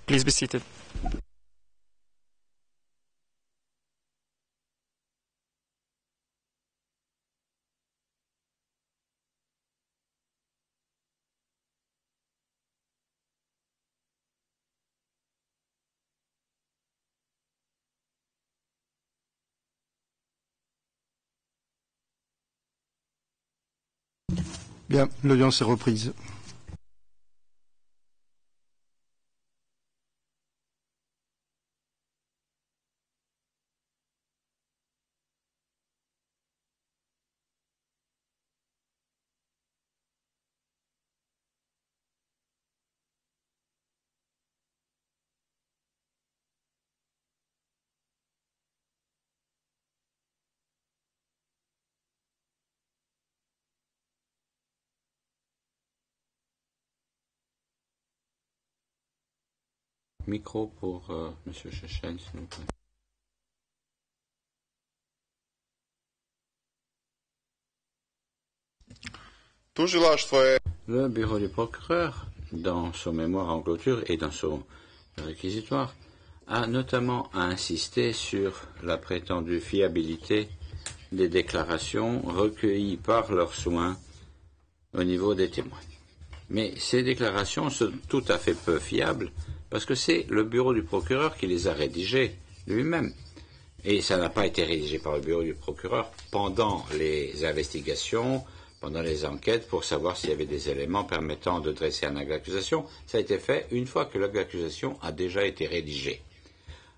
Please be seated. Bien, l'audience est reprise. Micro pour Monsieur Chechel, s'il vous plaît. Le bureau du procureur, dans son mémoire en clôture et dans son réquisitoire, a notamment insisté sur la prétendue fiabilité des déclarations recueillies par leurs soins au niveau des témoins. Mais ces déclarations sont tout à fait peu fiables parce que c'est le bureau du procureur qui les a rédigées lui-même. Et ça n'a pas été rédigé par le bureau du procureur pendant les investigations, pendant les enquêtes, pour savoir s'il y avait des éléments permettant de dresser un acte d'accusation. Ça a été fait une fois que l'acte d'accusation a déjà été rédigé.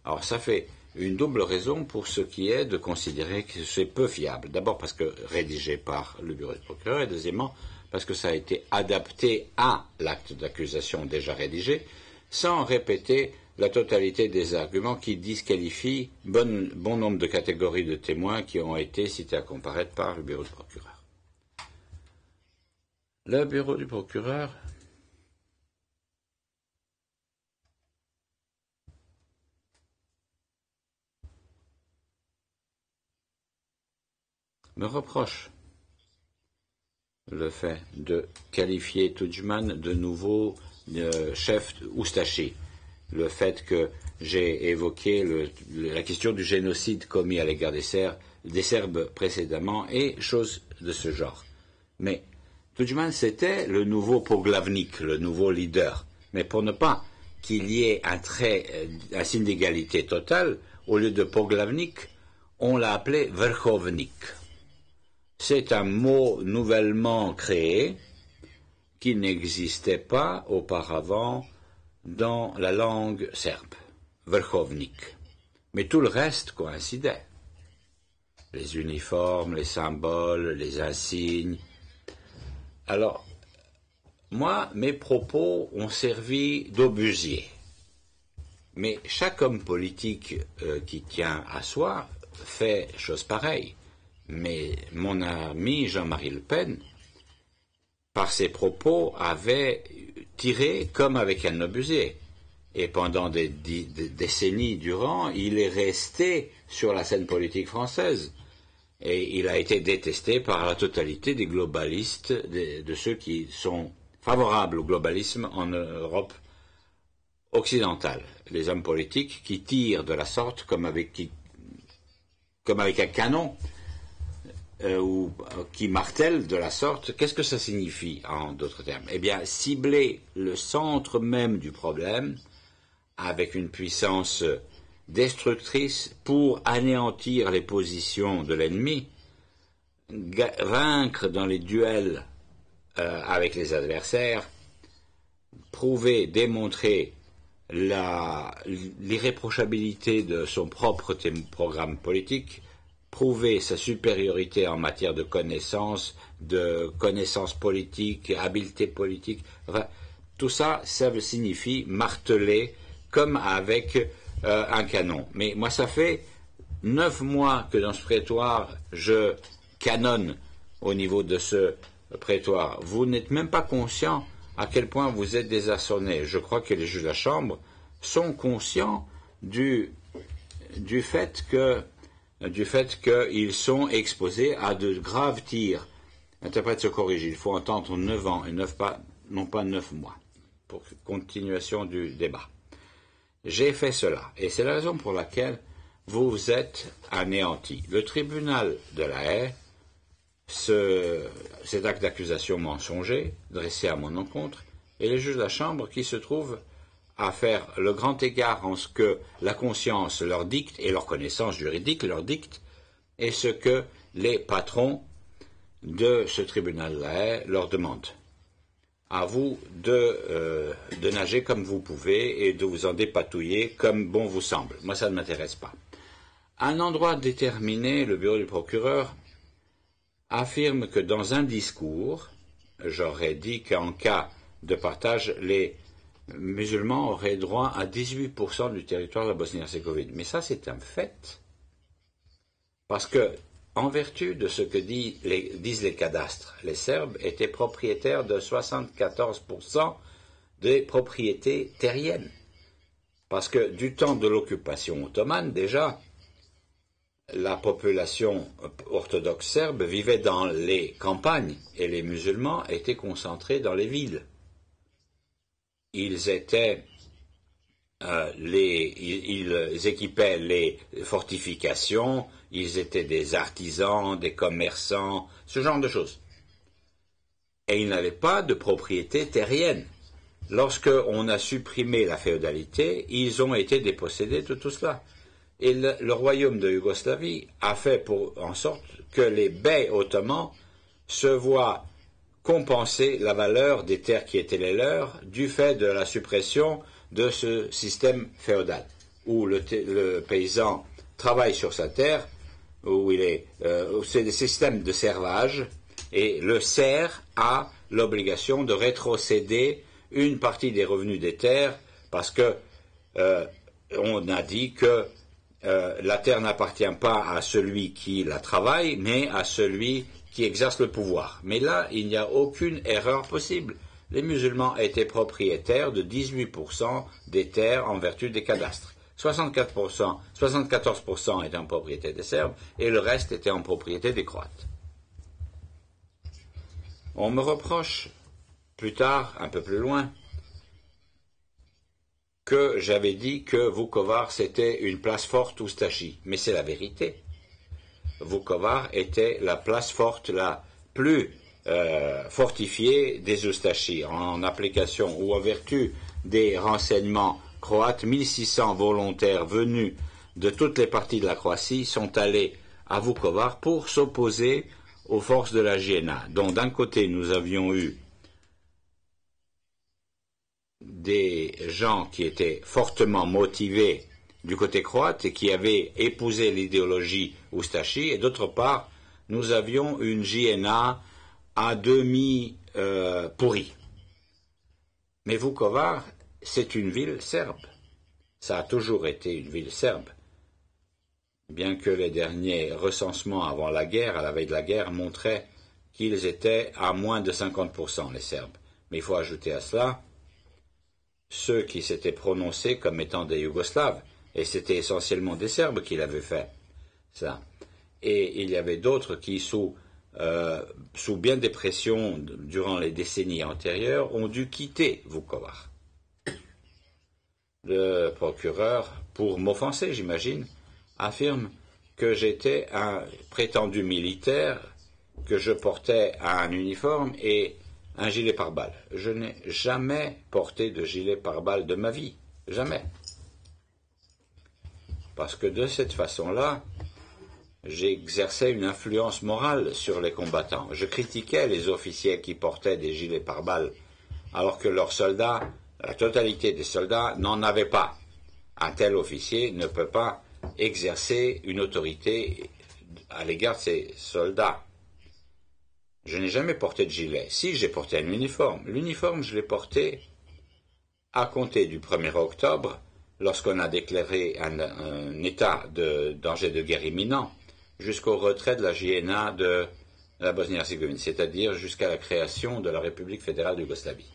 Alors ça fait une double raison pour ce qui est de considérer que c'est peu fiable. D'abord parce que rédigé par le bureau du procureur, et deuxièmement parce que ça a été adapté à l'acte d'accusation déjà rédigé, sans répéter la totalité des arguments qui disqualifient bon nombre de catégories de témoins qui ont été cités à comparaître par le bureau du procureur. Le bureau du procureur me reproche le fait de qualifier Tudjman de nouveau chef Oustachi, le fait que j'ai évoqué la question du génocide commis à l'égard des Serbes précédemment et choses de ce genre. Mais Tudjman, c'était le nouveau Poglavnik, le nouveau leader. Mais pour ne pas qu'il y ait un signe d'égalité totale, au lieu de Poglavnik, on l'a appelé Verkhovnik. C'est un mot nouvellement créé qui n'existait pas auparavant dans la langue serbe, Verkhovnik. Mais tout le reste coïncidait. Les uniformes, les symboles, les insignes. Alors, moi, mes propos ont servi d'obusier. Mais chaque homme politique qui tient à soi fait chose pareille. Mais mon ami Jean-Marie Le Pen, par ses propos, avait tiré comme avec un obusier. Et pendant des décennies durant, il est resté sur la scène politique française. Et il a été détesté par la totalité des globalistes, de ceux qui sont favorables au globalisme en Europe occidentale. Les hommes politiques qui tirent de la sorte comme avec un canon, ou qui martèlent de la sorte, qu'est-ce que ça signifie en d'autres termes? Eh bien, cibler le centre même du problème avec une puissance destructrice pour anéantir les positions de l'ennemi, vaincre dans les duels avec les adversaires, prouver, démontrer l'irréprochabilité de son propre programme politique, prouver sa supériorité en matière de connaissances politiques, habileté politique, enfin, tout ça, ça signifie marteler comme avec un canon. Mais moi, ça fait 9 mois que dans ce prétoire, je canonne au niveau de ce prétoire. Vous n'êtes même pas conscient à quel point vous êtes désarçonné. Je crois que les juges de la Chambre sont conscients du fait qu'ils sont exposés à de graves tirs. L'interprète se corrige, il faut entendre 9 ans et non pas 9 mois, pour continuation du débat. J'ai fait cela, et c'est la raison pour laquelle vous êtes anéantis. Le tribunal de La Haye, cet acte d'accusation mensonger dressé à mon encontre, et les juges de la Chambre qui se trouvent à faire le grand égard en ce que la conscience leur dicte et leur connaissance juridique leur dicte, et ce que les patrons de ce tribunal de La Haye leur demandent. À vous de nager comme vous pouvez et de vous en dépatouiller comme bon vous semble. Moi, ça ne m'intéresse pas. À un endroit déterminé, le bureau du procureur affirme que dans un discours, j'aurais dit qu'en cas de partage, les musulmans auraient droit à 18% du territoire de la Bosnie-Herzégovine. Mais ça, c'est un fait. Parce que, en vertu de ce que disent les cadastres, les Serbes étaient propriétaires de 74% des propriétés terriennes. Parce que du temps de l'occupation ottomane, déjà, la population orthodoxe serbe vivait dans les campagnes et les musulmans étaient concentrés dans les villes. Ils étaient ils équipaient les fortifications, ils étaient des artisans, des commerçants, ce genre de choses. Et ils n'avaient pas de propriété terrienne. Lorsqu'on a supprimé la féodalité, ils ont été dépossédés de tout cela. Et le royaume de Yougoslavie a fait en sorte que les bey ottomans se voient compenser la valeur des terres qui étaient les leurs du fait de la suppression de ce système féodal, où le paysan travaille sur sa terre, où c'est des systèmes de servage, et le serf a l'obligation de rétrocéder une partie des revenus des terres, parce que on a dit que la terre n'appartient pas à celui qui la travaille, mais à celui qui exerce le pouvoir. Mais là, il n'y a aucune erreur possible. Les musulmans étaient propriétaires de 18% des terres en vertu des cadastres. 74% étaient en propriété des Serbes et le reste était en propriété des Croates. On me reproche plus tard, un peu plus loin, que j'avais dit que Vukovar c'était une place forte oustachi. Mais c'est la vérité. Vukovar était la place forte la plus fortifiée des Oustachis, en application ou en vertu des renseignements croates. 1600 volontaires venus de toutes les parties de la Croatie sont allés à Vukovar pour s'opposer aux forces de la JNA, dont d'un côté nous avions eu des gens qui étaient fortement motivés du côté croate et qui avaient épousé l'idéologie oustachi, et d'autre part, nous avions une JNA à demi pourrie. Mais Vukovar, c'est une ville serbe. Ça a toujours été une ville serbe. Bien que les derniers recensements avant la guerre, à la veille de la guerre, montraient qu'ils étaient à moins de 50%, les Serbes. Mais il faut ajouter à cela ceux qui s'étaient prononcés comme étant des Yougoslaves, et c'était essentiellement des Serbes qui l'avaient fait, ça. Et il y avait d'autres qui, sous bien des pressions durant les décennies antérieures, ont dû quitter Vukovar. Le procureur, pour m'offenser, j'imagine, affirme que j'étais un prétendu militaire, que je portais un uniforme et un gilet pare-balles. Je n'ai jamais porté de gilet pare-balles de ma vie. Jamais. Parce que de cette façon-là, j'exerçais une influence morale sur les combattants. Je critiquais les officiers qui portaient des gilets pare-balles, alors que leurs soldats, la totalité des soldats, n'en avaient pas. Un tel officier ne peut pas exercer une autorité à l'égard de ses soldats. Je n'ai jamais porté de gilet. Si, j'ai porté un uniforme. L'uniforme, je l'ai porté à compter du 1er octobre, lorsqu'on a déclaré un état de danger de guerre imminent, jusqu'au retrait de la JNA de la Bosnie-Herzégovine, c'est-à-dire jusqu'à la création de la République fédérale de Yougoslavie.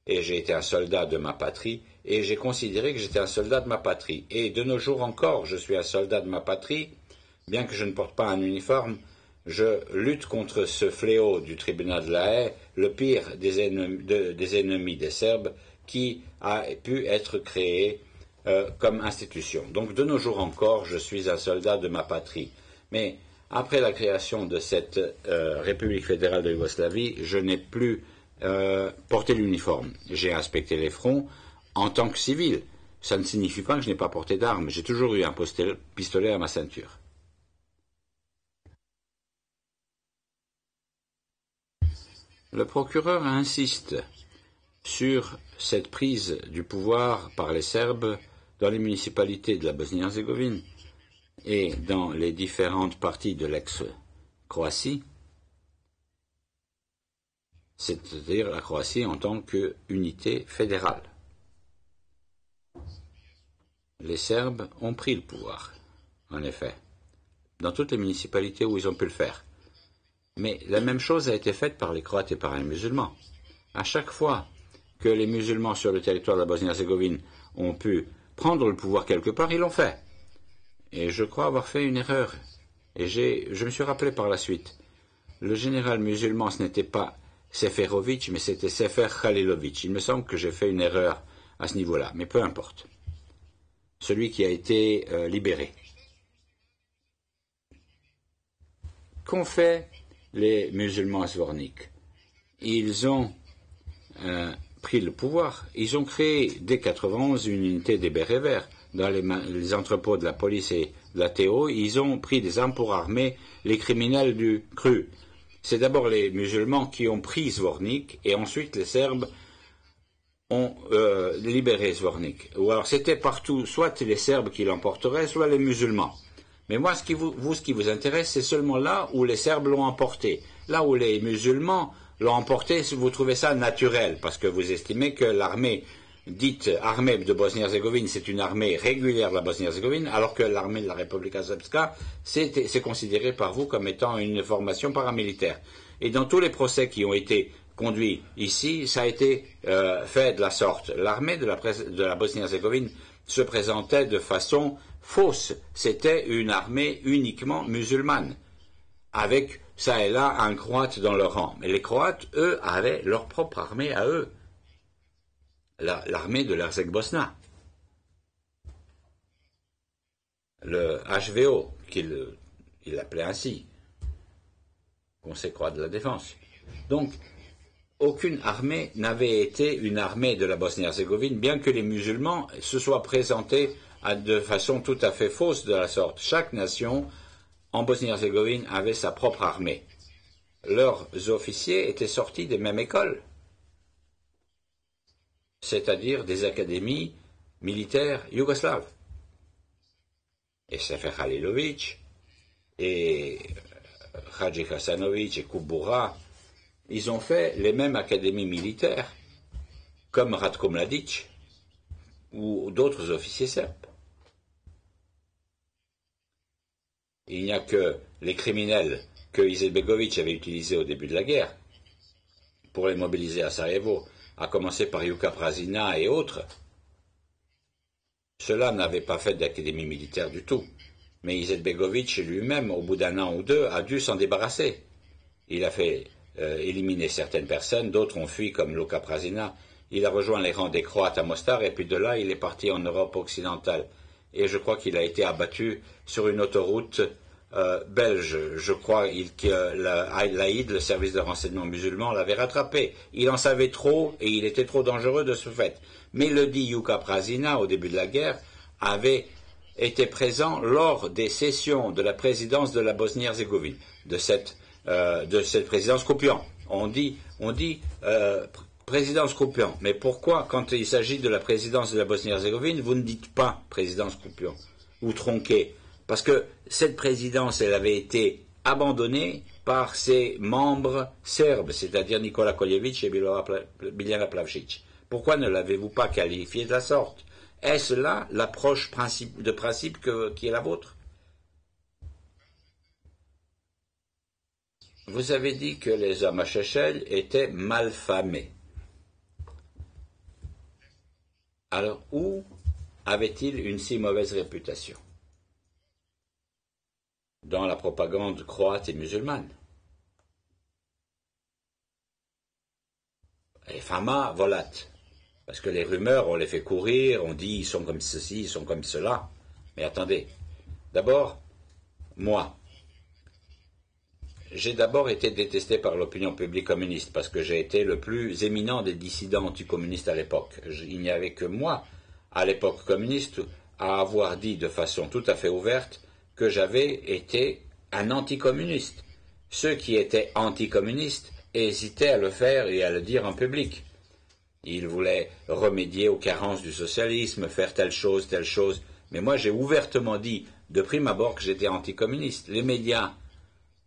Et j'ai été un soldat de ma patrie, et j'ai considéré que j'étais un soldat de ma patrie. Et de nos jours encore, je suis un soldat de ma patrie, bien que je ne porte pas un uniforme. Je lutte contre ce fléau du tribunal de La Haye, le pire des ennemis des Serbes, qui a pu être créé comme institution. Donc de nos jours encore, je suis un soldat de ma patrie. Mais après la création de cette République fédérale de Yougoslavie, je n'ai plus porté l'uniforme. J'ai inspecté les fronts en tant que civil. Ça ne signifie pas que je n'ai pas porté d'armes. J'ai toujours eu un pistolet à ma ceinture. Le procureur insiste sur cette prise du pouvoir par les Serbes dans les municipalités de la Bosnie-Herzégovine et dans les différentes parties de l'ex-Croatie, c'est-à-dire la Croatie en tant qu'unité fédérale. Les Serbes ont pris le pouvoir, en effet, dans toutes les municipalités où ils ont pu le faire. Mais la même chose a été faite par les Croates et par les musulmans. À chaque fois que les musulmans sur le territoire de la Bosnie-Herzégovine ont pu prendre le pouvoir quelque part, ils l'ont fait. Et je crois avoir fait une erreur. Et je me suis rappelé par la suite. Le général musulman, ce n'était pas Seferovic, mais c'était Sefer Khalilovic. Il me semble que j'ai fait une erreur à ce niveau-là, mais peu importe. Celui qui a été libéré. Qu'ont fait les musulmans svorniques? Ils ont pris le pouvoir. Ils ont créé dès 1991 une unité des bérets verts dans les entrepôts de la police et de la TO. Ils ont pris des armes pour armer les criminels du cru. C'est d'abord les musulmans qui ont pris Zvornik et ensuite les Serbes ont libéré Zvornik. Ou alors c'était partout, soit les Serbes qui l'emporteraient, soit les musulmans. Mais moi, ce qui vous intéresse, c'est seulement là où les Serbes l'ont emporté. Là où les musulmans l'ont emporté, vous trouvez ça naturel, parce que vous estimez que l'armée dite armée de Bosnie-Herzégovine, c'est une armée régulière de la Bosnie-Herzégovine, alors que l'armée de la Republika Srpska, c'est considéré par vous comme étant une formation paramilitaire. Et dans tous les procès qui ont été conduits ici, ça a été fait de la sorte. L'armée de la Bosnie-Herzégovine se présentait de façon fausse. C'était une armée uniquement musulmane, avec ça et là un croate dans leur rang. Mais les Croates, eux, avaient leur propre armée à eux. L'armée de l'Herzeg-Bosna. Le HVO, qu'il appelait ainsi, Conseil croate de la défense. Donc, aucune armée n'avait été une armée de la Bosnie-Herzégovine, bien que les musulmans se soient présentés de façon tout à fait fausse de la sorte. Chaque nation en Bosnie-Herzégovine avait sa propre armée. Leurs officiers étaient sortis des mêmes écoles, c'est-à-dire des académies militaires yougoslaves. Et Sefer Halilovic, et Hadji Hasanovic et Kubura, ils ont fait les mêmes académies militaires, comme Ratko Mladic ou d'autres officiers serbes. Il n'y a que les criminels que Izetbegovic avait utilisés au début de la guerre pour les mobiliser à Sarajevo, à commencer par Juka Prazina et autres. Ceux-là n'avaient pas fait d'académie militaire du tout. Mais Izetbegovic lui-même, au bout d'un an ou deux, a dû s'en débarrasser. Il a fait éliminer certaines personnes, d'autres ont fui comme Luka Prazina. Il a rejoint les rangs des Croates à Mostar et puis de là, il est parti en Europe occidentale. Et je crois qu'il a été abattu sur une autoroute belge. Je crois que l'AID, le service de renseignement musulman, l'avait rattrapé. Il en savait trop et il était trop dangereux de ce fait. Mais le dit Juka Prazina, au début de la guerre, avait été présent lors des sessions de la présidence de la Bosnie-Herzégovine, de cette présidence Koupian. On dit présidence Koupian. Mais pourquoi, quand il s'agit de la présidence de la Bosnie-Herzégovine, vous ne dites pas présidence Koupian ou tronquée? Parce que cette présidence, elle avait été abandonnée par ses membres serbes, c'est-à-dire Nikola Koljevic et Biljana Plavšić. Pourquoi ne l'avez-vous pas qualifiée de la sorte? Est-ce là l'approche de principe qui est la vôtre? Vous avez dit que les hommes à Chechel étaient malfamés. Alors, où avait-il une si mauvaise réputation? Dans la propagande croate et musulmane. Et fama volat. Parce que les rumeurs, on les fait courir, on dit ils sont comme ceci, ils sont comme cela. Mais attendez, d'abord, moi, j'ai d'abord été détesté par l'opinion publique communiste parce que j'ai été le plus éminent des dissidents anticommunistes à l'époque. Il n'y avait que moi, à l'époque communiste, à avoir dit de façon tout à fait ouverte que j'avais été un anticommuniste. Ceux qui étaient anticommunistes hésitaient à le faire et à le dire en public. Ils voulaient remédier aux carences du socialisme, faire telle chose, mais moi j'ai ouvertement dit de prime abord que j'étais anticommuniste. Les médias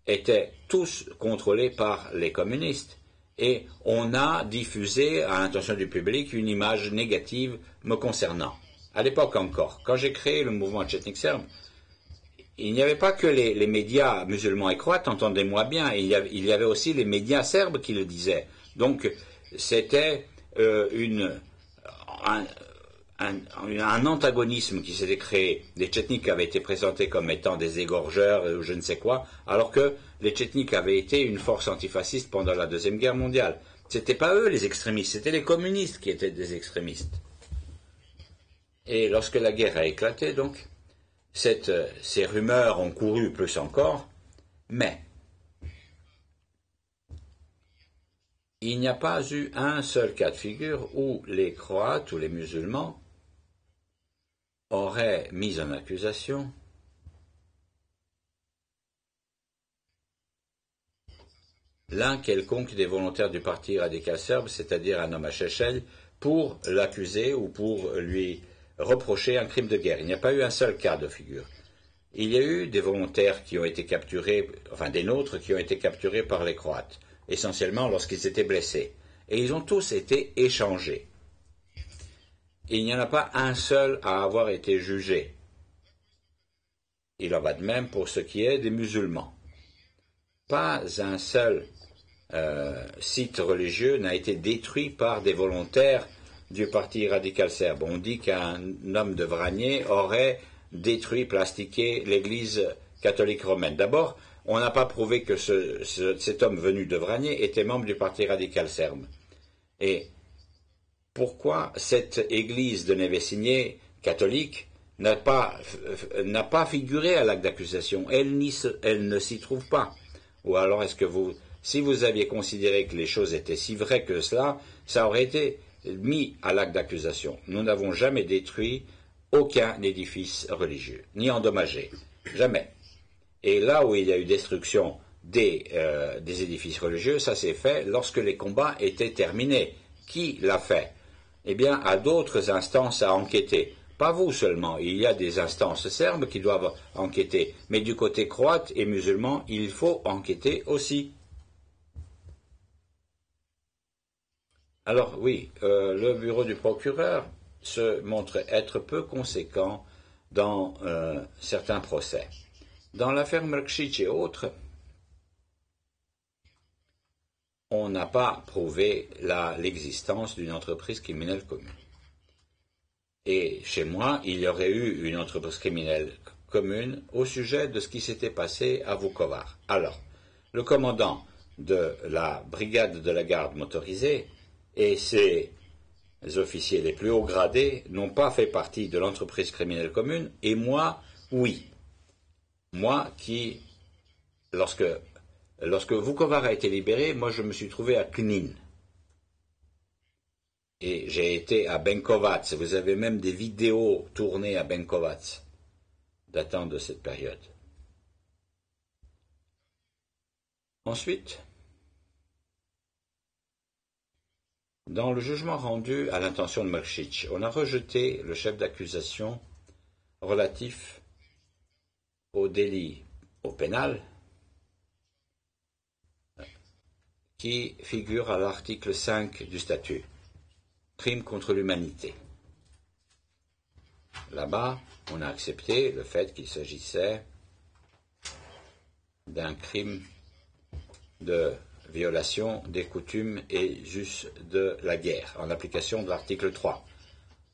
étaient tous contrôlés par les communistes et on a diffusé à l'intention du public une image négative me concernant. À l'époque encore, quand j'ai créé le mouvement tchétnik serbe, il n'y avait pas que les médias musulmans et croates, entendez-moi bien, il y avait aussi les médias serbes qui le disaient. Donc c'était un antagonisme qui s'était créé. Les Tchétniks avaient été présentés comme étant des égorgeurs ou je ne sais quoi, alors que les Tchétniks avaient été une force antifasciste pendant la Deuxième Guerre mondiale. C'était pas eux les extrémistes, c'était les communistes qui étaient des extrémistes. Et lorsque la guerre a éclaté, donc, ces rumeurs ont couru plus encore, mais il n'y a pas eu un seul cas de figure où les Croates ou les musulmans auraient mis en accusation l'un quelconque des volontaires du parti radical serbe, c'est-à-dire un homme à Šešelj, pour l'accuser ou pour lui reprocher un crime de guerre. Il n'y a pas eu un seul cas de figure. Il y a eu des volontaires qui ont été capturés, enfin des nôtres qui ont été capturés par les Croates, essentiellement lorsqu'ils étaient blessés. Et ils ont tous été échangés. Il n'y en a pas un seul à avoir été jugé. Il en va de même pour ce qui est des musulmans. Pas un seul site religieux n'a été détruit par des volontaires du parti radical serbe. On dit qu'un homme de Vranje aurait détruit, plastiqué l'église catholique romaine. D'abord, on n'a pas prouvé que cet homme venu de Vranje était membre du parti radical serbe. Et pourquoi cette église de Nevesinje catholique n'a pas figuré à l'acte d'accusation? Elle ne s'y trouve pas. Ou alors est-ce que si vous aviez considéré que les choses étaient si vraies que cela, ça aurait été mis à l'acte d'accusation. Nous n'avons jamais détruit aucun édifice religieux, ni endommagé. Jamais. Et là où il y a eu destruction des édifices religieux, ça s'est fait lorsque les combats étaient terminés. Qui l'a fait? Eh bien, à d'autres instances à enquêter. Pas vous seulement, il y a des instances serbes qui doivent enquêter, mais du côté croate et musulman, il faut enquêter aussi. Alors oui, le bureau du procureur se montre être peu conséquent dans certains procès. Dans l'affaire Mrkšić et autres, on n'a pas prouvé l'existence d'une entreprise criminelle commune. Et chez moi, il y aurait eu une entreprise criminelle commune au sujet de ce qui s'était passé à Vukovar. Alors, le commandant de la brigade de la garde motorisée et ses officiers les plus haut gradés n'ont pas fait partie de l'entreprise criminelle commune, et moi, oui. Moi qui, lorsque Vukovar a été libéré, moi je me suis trouvé à Knin. Et j'ai été à Benkovac. Vous avez même des vidéos tournées à Benkovac, datant de cette période. Ensuite, dans le jugement rendu à l'intention de Mrkšić, on a rejeté le chef d'accusation relatif au délit au pénal qui figure à l'article 5 du statut. Crime contre l'humanité. Là-bas, on a accepté le fait qu'il s'agissait d'un crime de violation des coutumes et us de la guerre, en application de l'article 3.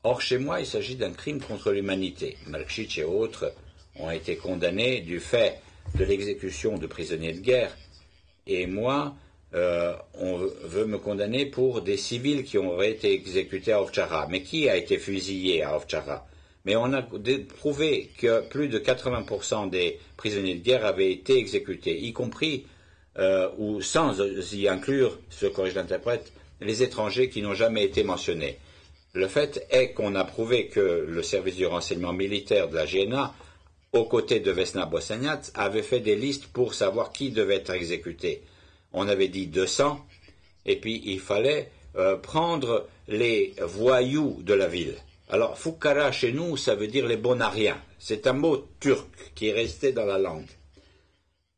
Or, chez moi, il s'agit d'un crime contre l'humanité. Mrkšić et autres ont été condamnés du fait de l'exécution de prisonniers de guerre, et moi, on veut me condamner pour des civils qui auraient été exécutés à Ovtchara. Mais qui a été fusillé à Ovtchara? Mais on a prouvé que plus de 80% des prisonniers de guerre avaient été exécutés, y compris, ou sans y inclure, ce corrige l'interprète, les étrangers qui n'ont jamais été mentionnés. Le fait est qu'on a prouvé que le service du renseignement militaire de la GNA, aux côtés de Vesna Bosaniat, avait fait des listes pour savoir qui devait être exécuté. On avait dit 200, et puis il fallait prendre les voyous de la ville. Alors, Fukara, chez nous, ça veut dire les bonariens. C'est un mot turc qui est resté dans la langue.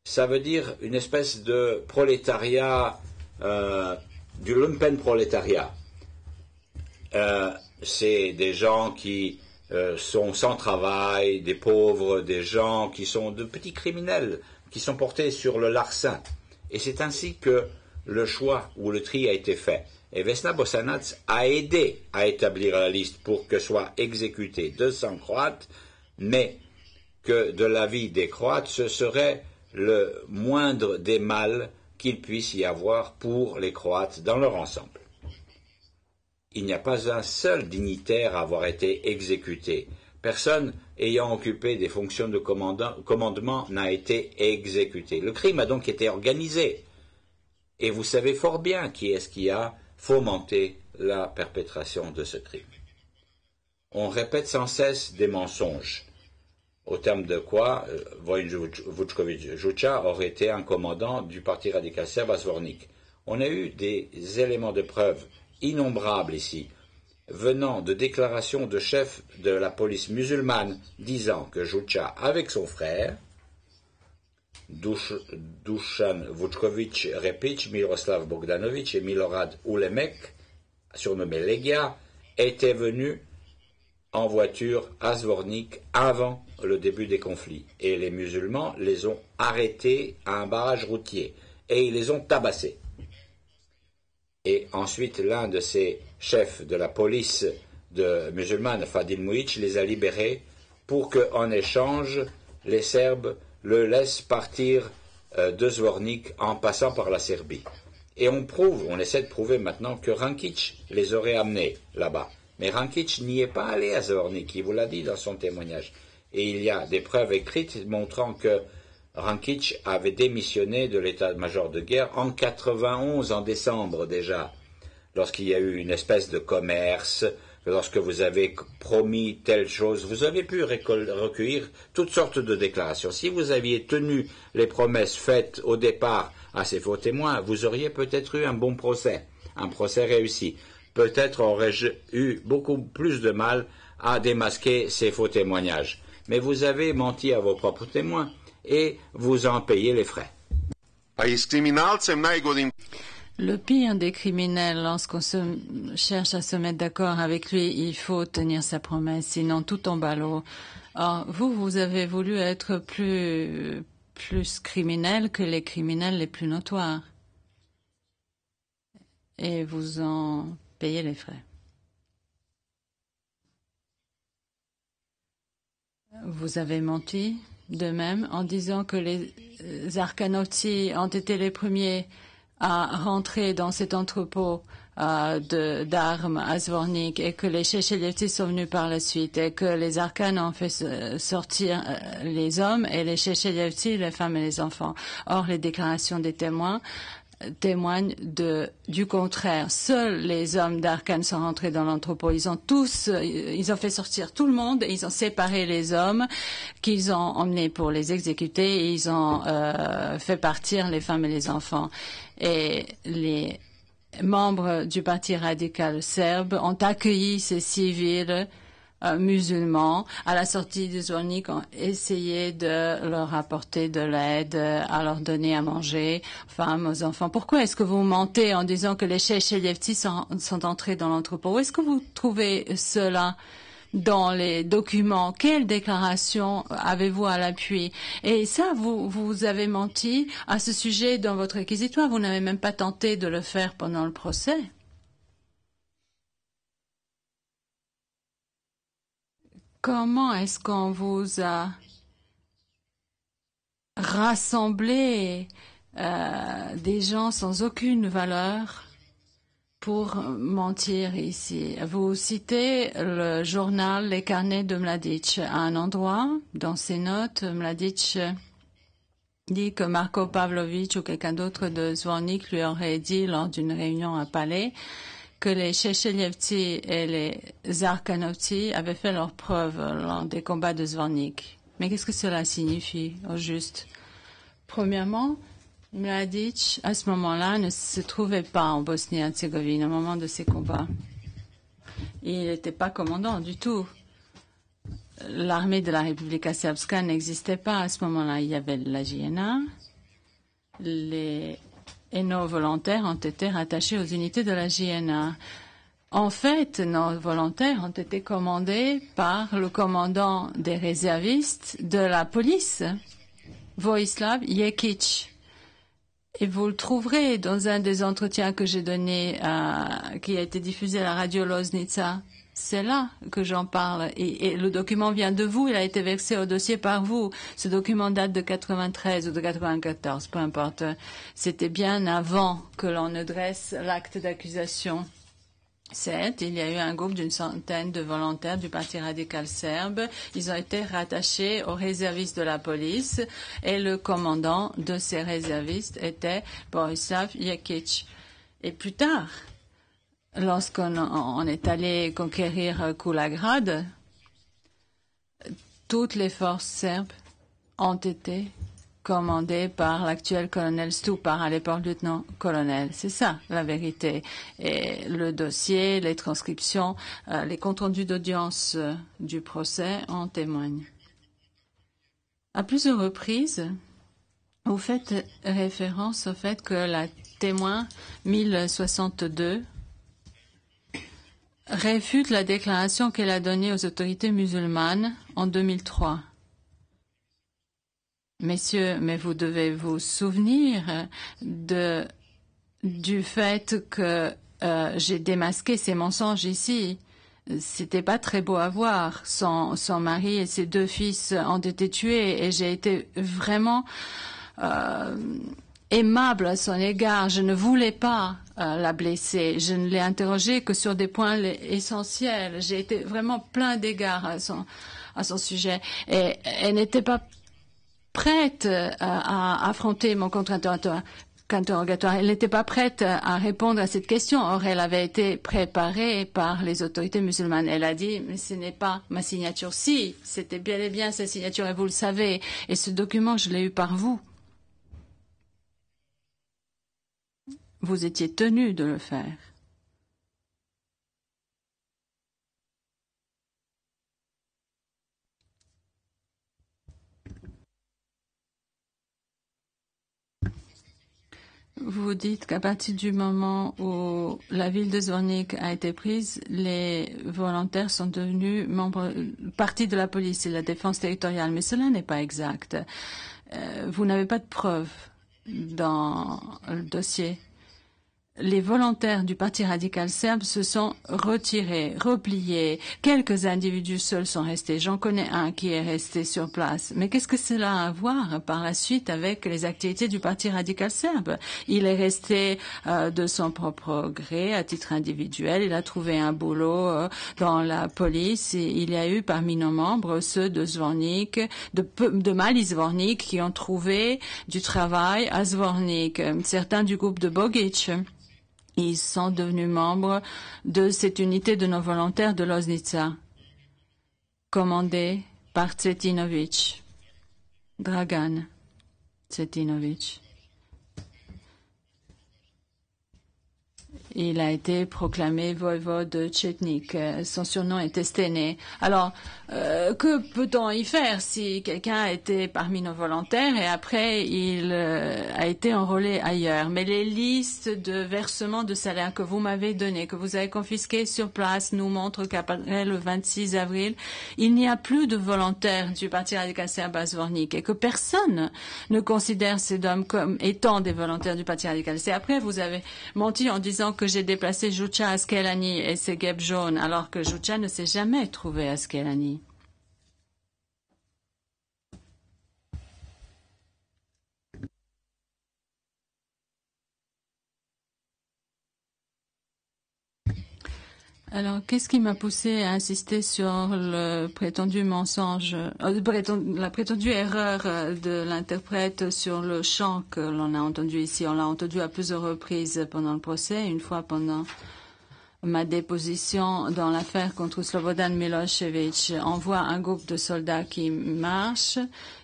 Ça veut dire une espèce de prolétariat, du lumpen prolétariat. C'est des gens qui sont sans travail, des pauvres, des gens qui sont de petits criminels, qui sont portés sur le larcin. Et c'est ainsi que le choix ou le tri a été fait. Et Vesna Bosanac a aidé à établir la liste pour que soient exécutés 200 Croates, mais que de l'avis des Croates, ce serait le moindre des mâles qu'il puisse y avoir pour les Croates dans leur ensemble. Il n'y a pas un seul dignitaire à avoir été exécuté. Personne ayant occupé des fonctions de commandement n'a été exécuté. Le crime a donc été organisé. Et vous savez fort bien qui est-ce qui a fomenté la perpétration de ce crime. On répète sans cesse des mensonges, au terme de quoi Vojin Vučković-Juča aurait été un commandant du parti radical serbe à Zvornik. On a eu des éléments de preuve innombrables ici, venant de déclarations de chefs de la police musulmane disant que Juča, avec son frère, Dušan Vučković-Repić, Miroslav Bogdanović et Milorad Ulemek, surnommé Legia, étaient venus en voiture à Zvornik avant le début des conflits. Et les musulmans les ont arrêtés à un barrage routier et ils les ont tabassés. Et ensuite, l'un de ces chefs de la police musulmane, Fadil Mujic, les a libérés pour qu'en échange, les Serbes le laissent partir de Zvornik en passant par la Serbie. Et on essaie de prouver maintenant que Rankić les aurait amenés là-bas. Mais Rankić n'y est pas allé à Zvornik, il vous l'a dit dans son témoignage. Et il y a des preuves écrites montrant que Rankić avait démissionné de l'état-major de guerre en 91, en décembre déjà, lorsqu'il y a eu une espèce de commerce, lorsque vous avez promis telle chose, vous avez pu recueillir toutes sortes de déclarations. Si vous aviez tenu les promesses faites au départ à ces faux témoins, vous auriez peut-être eu un bon procès, un procès réussi. Peut-être aurais-je eu beaucoup plus de mal à démasquer ces faux témoignages. Mais vous avez menti à vos propres témoins et vous en payez les frais. Le pire des criminels, lorsqu'on cherche à se mettre d'accord avec lui, il faut tenir sa promesse, sinon tout tombe à l'eau. Or, vous avez voulu être plus criminel que les criminels les plus notoires. Et vous en payez les frais. Vous avez menti de même en disant que les Arkanovtsi ont été les premiers à rentrer dans cet entrepôt d'armes à Zvornik et que les Chechelevtsi sont venus par la suite et que les Arkanes ont fait sortir les hommes et les Chechelevtsi les femmes et les enfants. Or, les déclarations des témoins témoignent du contraire. Seuls les hommes d'Arkane sont rentrés dans l'entrepôt. Ils ont fait sortir tout le monde et ils ont séparé les hommes qu'ils ont emmenés pour les exécuter et ils ont fait partir les femmes et les enfants. Et les membres du parti radical serbe ont accueilli ces civils musulmans à la sortie de Zvornik, ont essayé de leur apporter de l'aide, à leur donner à manger, aux femmes, aux enfants. Pourquoi est-ce que vous mentez en disant que les Chechelevtsi sont entrés dans l'entrepôt? Où est-ce que vous trouvez cela dans les documents? Quelle déclaration avez-vous à l'appui? Et ça, vous avez menti à ce sujet dans votre réquisitoire. Vous n'avez même pas tenté de le faire pendant le procès. Comment est-ce qu'on vous a rassemblé des gens sans aucune valeur pour mentir ici. Vous citez le journal Les Carnets de Mladic. À un endroit, dans ses notes, Mladic dit que Marko Pavlovic ou quelqu'un d'autre de Zvornik lui aurait dit lors d'une réunion à Palais que les Chechelyevtsi et les Zarkanovtsi avaient fait leurs preuves lors des combats de Zvornik. Mais qu'est-ce que cela signifie, au juste? Premièrement, Mladic, à ce moment-là, ne se trouvait pas en Bosnie-Herzégovine au moment de ces combats. Il n'était pas commandant du tout. L'armée de la République Serbska n'existait pas à ce moment-là. Il y avait la JNA. Et nos volontaires ont été rattachés aux unités de la JNA. En fait, nos volontaires ont été commandés par le commandant des réservistes de la police, Vojislav Jekic. Et vous le trouverez dans un des entretiens que j'ai donné, qui a été diffusé à la radio Loznica. C'est là que j'en parle. Et le document vient de vous, il a été versé au dossier par vous. Ce document date de 93 ou de 94, peu importe. C'était bien avant que l'on ne dresse l'acte d'accusation. Il y a eu un groupe d'une centaine de volontaires du Parti radical serbe. Ils ont été rattachés aux réservistes de la police et le commandant de ces réservistes était Borislav Jekic. Et plus tard, lorsqu'on est allé conquérir Kulagrad, toutes les forces serbes ont été commandé par l'actuel colonel Stupar, à l'époque lieutenant-colonel. C'est ça, la vérité. Et le dossier, les transcriptions, les comptes rendus d'audience du procès en témoignent. À plusieurs reprises, vous faites référence au fait que la témoin 1062 réfute la déclaration qu'elle a donnée aux autorités musulmanes en 2003. Messieurs, mais vous devez vous souvenir du fait que j'ai démasqué ces mensonges ici. C'était pas très beau à voir. Son mari et ses 2 fils ont été tués et j'ai été vraiment aimable à son égard. Je ne voulais pas la blesser. Je ne l'ai interrogée que sur des points essentiels. J'ai été vraiment plein d'égards à son sujet. Et elle n'était pas prête à affronter mon contre-interrogatoire. Elle n'était pas prête à répondre à cette question. Or, elle avait été préparée par les autorités musulmanes. Elle a dit, mais ce n'est pas ma signature. Si, c'était bel et bien sa signature, et vous le savez. Et ce document, je l'ai eu par vous. Vous étiez tenu de le faire. Vous dites qu'à partir du moment où la ville de Zvornik a été prise, les volontaires sont devenus partie de la police et de la défense territoriale. Mais cela n'est pas exact. Vous n'avez pas de preuves dans le dossier. Les volontaires du Parti radical serbe se sont retirés, repliés. Quelques individus seuls sont restés. J'en connais un qui est resté sur place. Mais qu'est-ce que cela a à voir par la suite avec les activités du Parti radical serbe? Il est resté de son propre gré, à titre individuel. Il a trouvé un boulot dans la police. Et il y a eu parmi nos membres ceux de Zvornik, de Mali Zvornik, qui ont trouvé du travail à Zvornik. Certains du groupe de Bogic. Ils sont devenus membres de cette unité de nos volontaires de Loznica, commandée par Cvetinovic, Dragan Cvetinovic. Il a été proclamé voïvode de Chetnik. Son surnom était Stene. Alors, que peut-on y faire si quelqu'un a été parmi nos volontaires et après il a été enrôlé ailleurs? Mais les listes de versements de salaire que vous m'avez données, que vous avez confisquées sur place, nous montrent qu'après le 26 avril, il n'y a plus de volontaires du Parti radical serbe à Zvornik et que personne ne considère ces hommes comme étant des volontaires du Parti radical. C'est après vous avez menti en disant que j'ai déplacé Jucha à Skelani et ses guêpes jaunes, alors que Jucha ne s'est jamais trouvé à Skelani. Alors, qu'est-ce qui m'a poussé à insister sur le prétendu mensonge, la prétendue erreur de l'interprète sur le chant que l'on a entendu ici? On l'a entendu à plusieurs reprises pendant le procès, une fois pendant ma déposition dans l'affaire contre Slobodan Milošević. On voit un groupe de soldats qui marche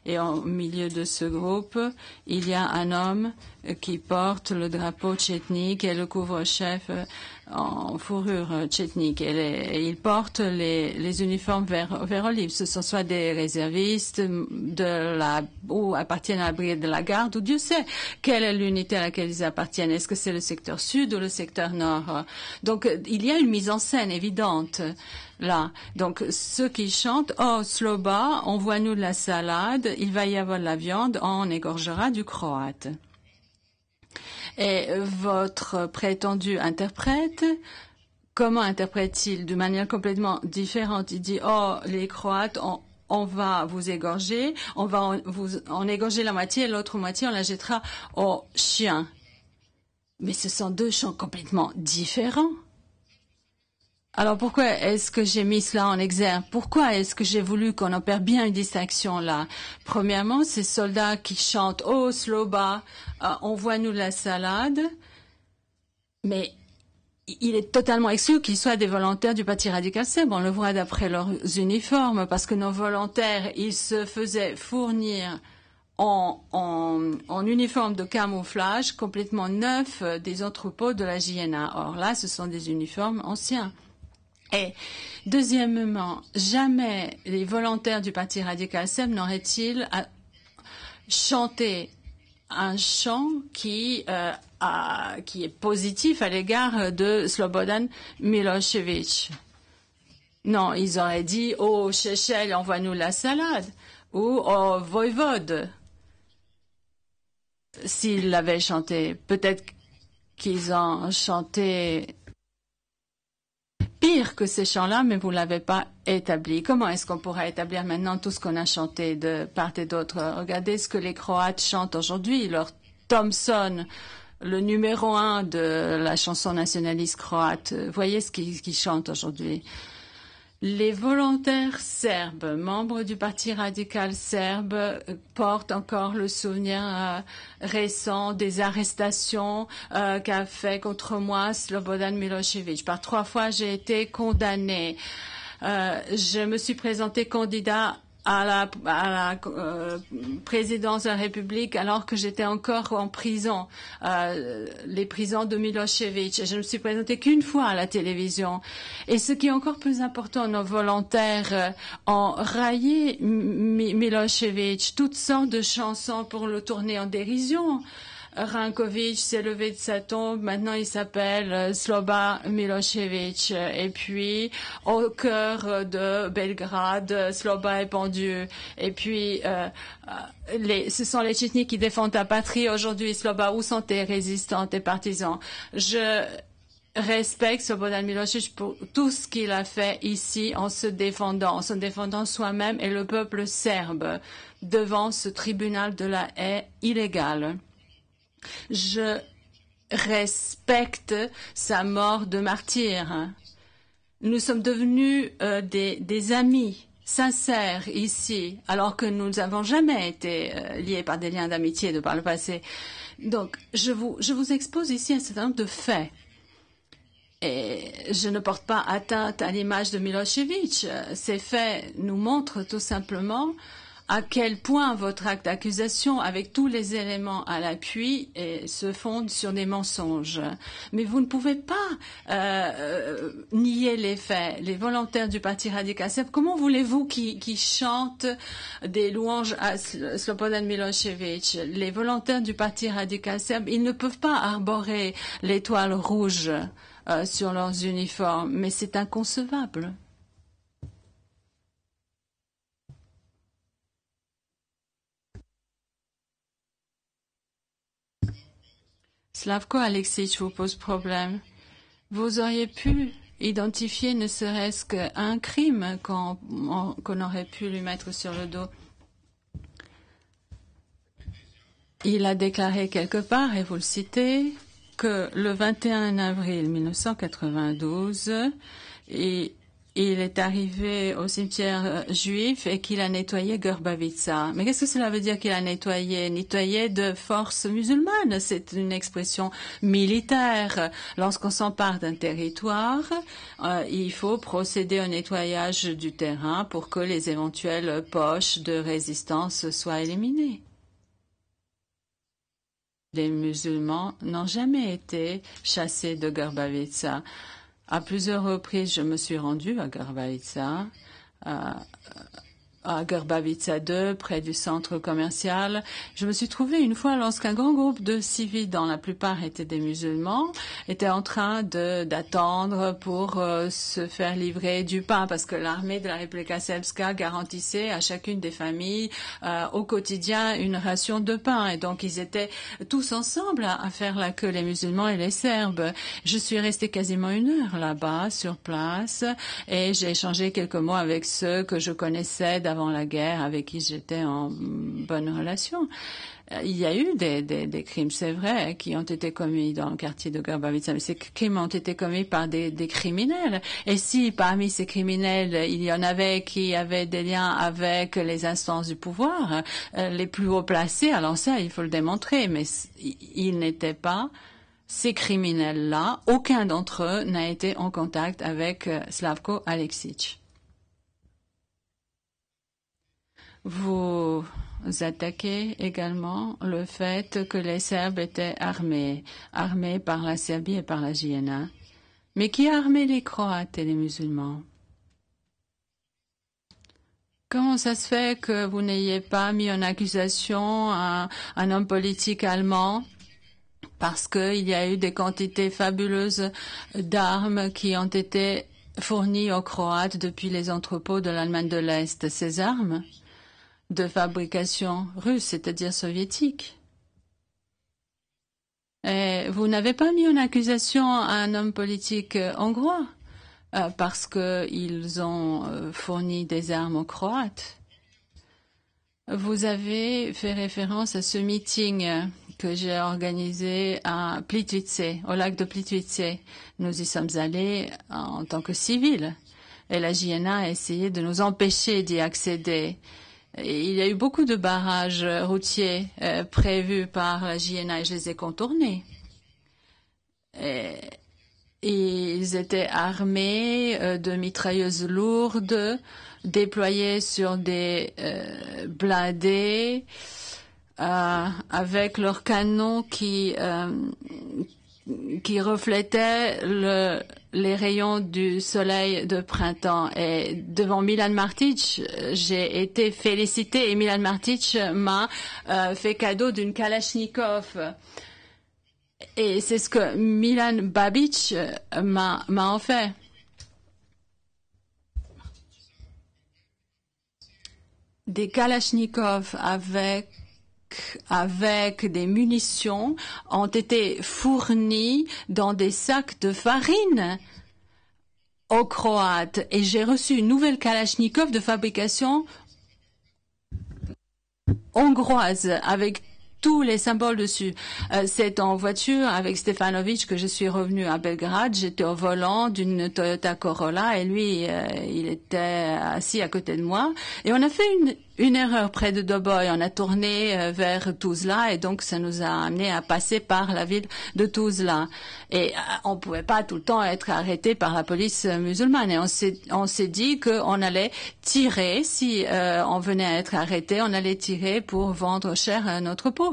et au milieu de ce groupe, il y a un homme qui porte le drapeau tchétnique et le couvre-chef en fourrure tchétnique. Et il porte les uniformes vert olive. Ce sont soit des réservistes ou appartiennent à la brigade de la garde, ou Dieu sait quelle est l'unité à laquelle ils appartiennent. Est-ce que c'est le secteur sud ou le secteur nord? Donc, il y a une mise en scène évidente là. Donc, ceux qui chantent, oh, Sloba, envoie-nous de la salade, il va y avoir de la viande, on égorgera du croate. Et votre prétendu interprète, comment interprète-t-il? De manière complètement différente. Il dit, oh, les Croates, on va vous égorger, on va en égorger la moitié et l'autre moitié, on la jettera aux chiens. Mais ce sont deux chants complètement différents. Alors pourquoi est-ce que j'ai mis cela en exergue? Pourquoi est-ce que j'ai voulu qu'on opère bien une distinction là? Premièrement, ces soldats qui chantent « Oh, Sloba, envoie-nous la salade », mais il est totalement exclu qu'ils soient des volontaires du Parti radical serbe. On le voit d'après leurs uniformes, parce que nos volontaires, ils se faisaient fournir en uniforme de camouflage complètement neuf des entrepôts de la JNA. Or là, ce sont des uniformes anciens. Et deuxièmement, jamais les volontaires du Parti radical serbe n'auraient-ils chanté un chant qui est positif à l'égard de Slobodan Milošević. Non, ils auraient dit « Oh, Chechel, envoie-nous la salade » ou « Oh, Voivode » s'ils l'avaient chanté. Peut-être qu'ils ont chanté pire que ces chants-là, mais vous ne l'avez pas établi. Comment est-ce qu'on pourrait établir maintenant tout ce qu'on a chanté de part et d'autre? Regardez ce que les Croates chantent aujourd'hui. Leur Thompson, le numéro 1 de la chanson nationaliste croate. Voyez ce qu'ils chantent aujourd'hui. Les volontaires serbes, membres du Parti radical serbe, portent encore le souvenir récent des arrestations qu'a fait contre moi Slobodan Milošević. Par 3 fois, j'ai été condamné. Je me suis présenté candidat à la présidence de la République alors que j'étais encore en prison, les prisons de Milošević. Je ne me suis présentée qu'une fois à la télévision. Et ce qui est encore plus important, nos volontaires ont raillé Milošević, toutes sortes de chansons pour le tourner en dérision. Ranković s'est levé de sa tombe, maintenant il s'appelle Sloba Milošević. Et puis, au cœur de Belgrade, Sloba est pendu. Et puis, ce sont les Tchétniks qui défendent la patrie aujourd'hui. Sloba, où sont tes résistants, tes partisans? Je respecte Slobodan Milošević pour tout ce qu'il a fait ici en se défendant soi-même et le peuple serbe devant ce tribunal de la haie illégale. Je respecte sa mort de martyr. Nous sommes devenus des amis sincères ici, alors que nous n'avons jamais été liés par des liens d'amitié de par le passé. Donc, je vous expose ici un certain nombre de faits. Et je ne porte pas atteinte à l'image de Milošević. Ces faits nous montrent tout simplement à quel point votre acte d'accusation, avec tous les éléments à l'appui, se fonde sur des mensonges. Mais vous ne pouvez pas nier les faits. Les volontaires du Parti radical serbe, comment voulez-vous qu'ils chantent des louanges à Slobodan Milošević? Les volontaires du Parti radical serbe, ils ne peuvent pas arborer l'étoile rouge sur leurs uniformes, mais c'est inconcevable. Slavko Aleksić vous pose problème. Vous auriez pu identifier ne serait-ce qu'un crime qu'on aurait pu lui mettre sur le dos. Il a déclaré quelque part, et vous le citez, que le 21 avril 1992, il est arrivé au cimetière juif et qu'il a nettoyé Gorbavitsa. Mais qu'est-ce que cela veut dire qu'il a nettoyé? Nettoyé de forces musulmanes. C'est une expression militaire. Lorsqu'on s'empare d'un territoire, il faut procéder au nettoyage du terrain pour que les éventuelles poches de résistance soient éliminées. Les musulmans n'ont jamais été chassés de Gorbavitsa. À plusieurs reprises, je me suis rendue à Gorbavitsa, à Gorbavitsa 2, près du centre commercial. Je me suis trouvée une fois lorsqu'un grand groupe de civils, dont la plupart étaient des musulmans, était en train d'attendre pour se faire livrer du pain, parce que l'armée de la Republika Srpska garantissait à chacune des familles au quotidien une ration de pain. Et donc ils étaient tous ensemble à faire la queue, les musulmans et les Serbes. Je suis restée quasiment 1 heure là-bas, sur place, et j'ai échangé quelques mots avec ceux que je connaissais avant la guerre, avec qui j'étais en bonne relation. Il y a eu des crimes, c'est vrai, qui ont été commis dans le quartier de Gorbavitsa, mais ces crimes ont été commis par des criminels. Et si parmi ces criminels, il y en avait qui avaient des liens avec les instances du pouvoir, les plus haut placés, alors ça, il faut le démontrer, mais ils n'étaient pas ces criminels-là. Aucun d'entre eux n'a été en contact avec Slavko Aleksić. Vous attaquez également le fait que les Serbes étaient armés par la Serbie et par la JNA. Mais qui a armé les Croates et les musulmans? Comment ça se fait que vous n'ayez pas mis en accusation un homme politique allemand? Parce qu'il y a eu des quantités fabuleuses d'armes qui ont été fournies aux Croates depuis les entrepôts de l'Allemagne de l'Est. Ces armes de fabrication russe, c'est-à-dire soviétique. Et vous n'avez pas mis en accusation un homme politique hongrois parce qu'ils ont fourni des armes aux Croates. Vous avez fait référence à ce meeting que j'ai organisé à Plitvice, au lac de Plitvice. Nous y sommes allés en tant que civils et la JNA a essayé de nous empêcher d'y accéder. Et il y a eu beaucoup de barrages routiers prévus par la JNA et je les ai contournés. Et ils étaient armés de mitrailleuses lourdes, déployées sur des blindés, avec leurs canons qui reflétaient les rayons du soleil de printemps. Et devant Milan Martic, j'ai été félicitée et Milan Martic m'a fait cadeau d'une Kalachnikov. Et c'est ce que Milan Babic m'a offert. Des Kalachnikov avec des munitions ont été fournis dans des sacs de farine aux Croates. Et j'ai reçu une nouvelle Kalachnikov de fabrication hongroise avec tous les symboles dessus. C'est en voiture avec Stefanovic que je suis revenue à Belgrade. J'étais au volant d'une Toyota Corolla et lui, il était assis à côté de moi. Et on a fait une erreur près de Doboj. On a tourné vers Tuzla et donc ça nous a amené à passer par la ville de Tuzla. Et on pouvait pas tout le temps être arrêté par la police musulmane. Et on s'est dit qu'on allait tirer si on venait à être arrêté. On allait tirer pour vendre cher notre peau.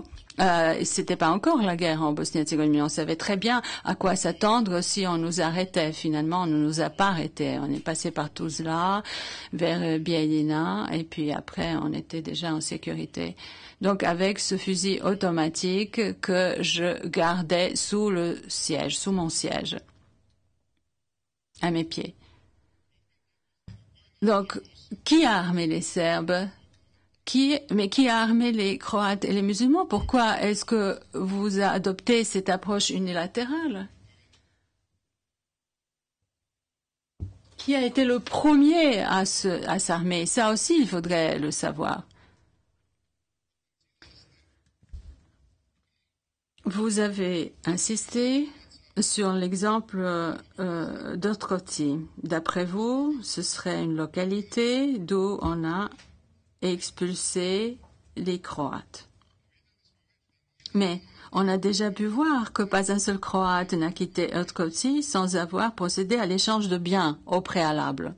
C'était pas encore la guerre en Bosnie-Herzégovine, mais on savait très bien à quoi s'attendre si on nous arrêtait. Finalement, on ne nous a pas arrêtés. On est passé par Tuzla, vers Bijeljina, et puis après, on était déjà en sécurité. Donc, avec ce fusil automatique que je gardais sous mon siège, à mes pieds. Donc, qui a armé les Serbes? Mais qui a armé les Croates et les musulmans? Pourquoi est-ce que vous adoptez cette approche unilatérale? Qui a été le premier à s'armer? Ça aussi, il faudrait le savoir. Vous avez insisté sur l'exemple d'Otroti. D'après vous, ce serait une localité d'où on a expulsé les Croates. Mais on a déjà pu voir que pas un seul Croate n'a quitté Otroti sans avoir procédé à l'échange de biens au préalable.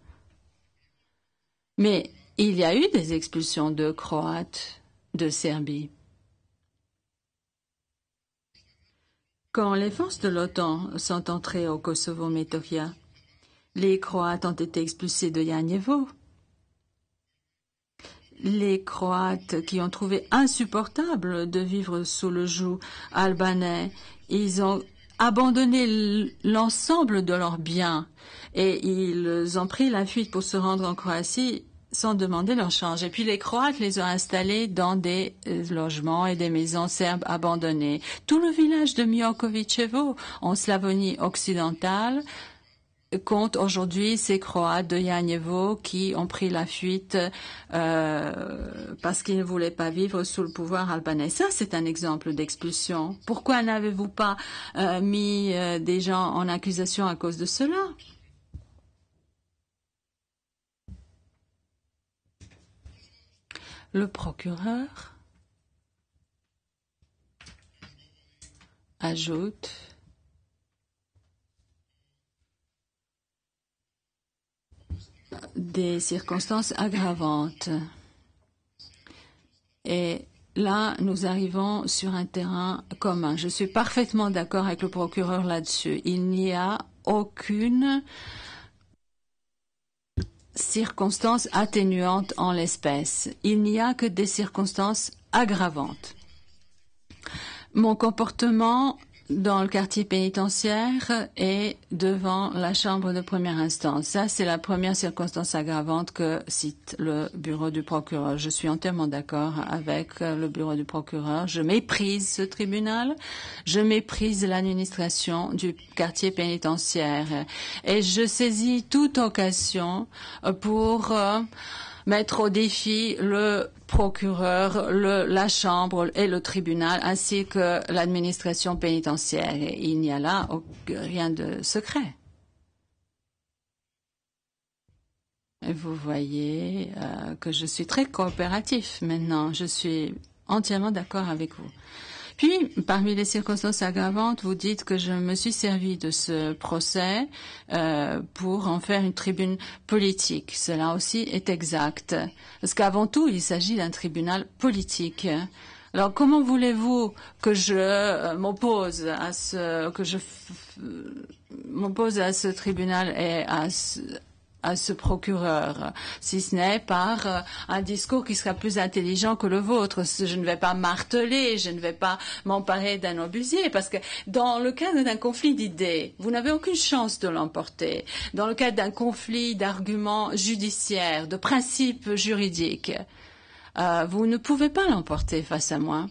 Mais il y a eu des expulsions de Croates de Serbie. Quand les forces de l'OTAN sont entrées au Kosovo-Metohija, les Croates ont été expulsés de Janjevo. Les Croates qui ont trouvé insupportable de vivre sous le joug albanais, ils ont abandonné l'ensemble de leurs biens et ils ont pris la fuite pour se rendre en Croatie sans demander leur change. Et puis les Croates les ont installés dans des logements et des maisons serbes abandonnées. Tout le village de Miokovićevo, en Slavonie occidentale, compte aujourd'hui ces Croates de Janjevo qui ont pris la fuite parce qu'ils ne voulaient pas vivre sous le pouvoir albanais. Ça, c'est un exemple d'expulsion. Pourquoi n'avez-vous pas mis des gens en accusation à cause de cela? Le procureur ajoute des circonstances aggravantes. Et là, nous arrivons sur un terrain commun. Je suis parfaitement d'accord avec le procureur là-dessus. Il n'y a aucune circonstances atténuantes en l'espèce. Il n'y a que des circonstances aggravantes. Mon comportement dans le quartier pénitentiaire et devant la chambre de première instance. Ça, c'est la première circonstance aggravante que cite le bureau du procureur. Je suis entièrement d'accord avec le bureau du procureur. Je méprise ce tribunal. Je méprise l'administration du quartier pénitentiaire. Et je saisis toute occasion pour mettre au défi le procureur, la chambre et le tribunal, ainsi que l'administration pénitentiaire. Et il n'y a là rien de secret. Et vous voyez que je suis très coopératif maintenant. Je suis entièrement d'accord avec vous. Puis, parmi les circonstances aggravantes, vous dites que je me suis servi de ce procès pour en faire une tribune politique. Cela aussi est exact. Parce qu'avant tout, il s'agit d'un tribunal politique. Alors, comment voulez-vous que je m'oppose à ce tribunal et à ce procureur, si ce n'est par un discours qui sera plus intelligent que le vôtre. Je ne vais pas marteler, je ne vais pas m'emparer d'un obusier, parce que dans le cadre d'un conflit d'idées, vous n'avez aucune chance de l'emporter. Dans le cadre d'un conflit d'arguments judiciaires, de principes juridiques, vous ne pouvez pas l'emporter face à moi.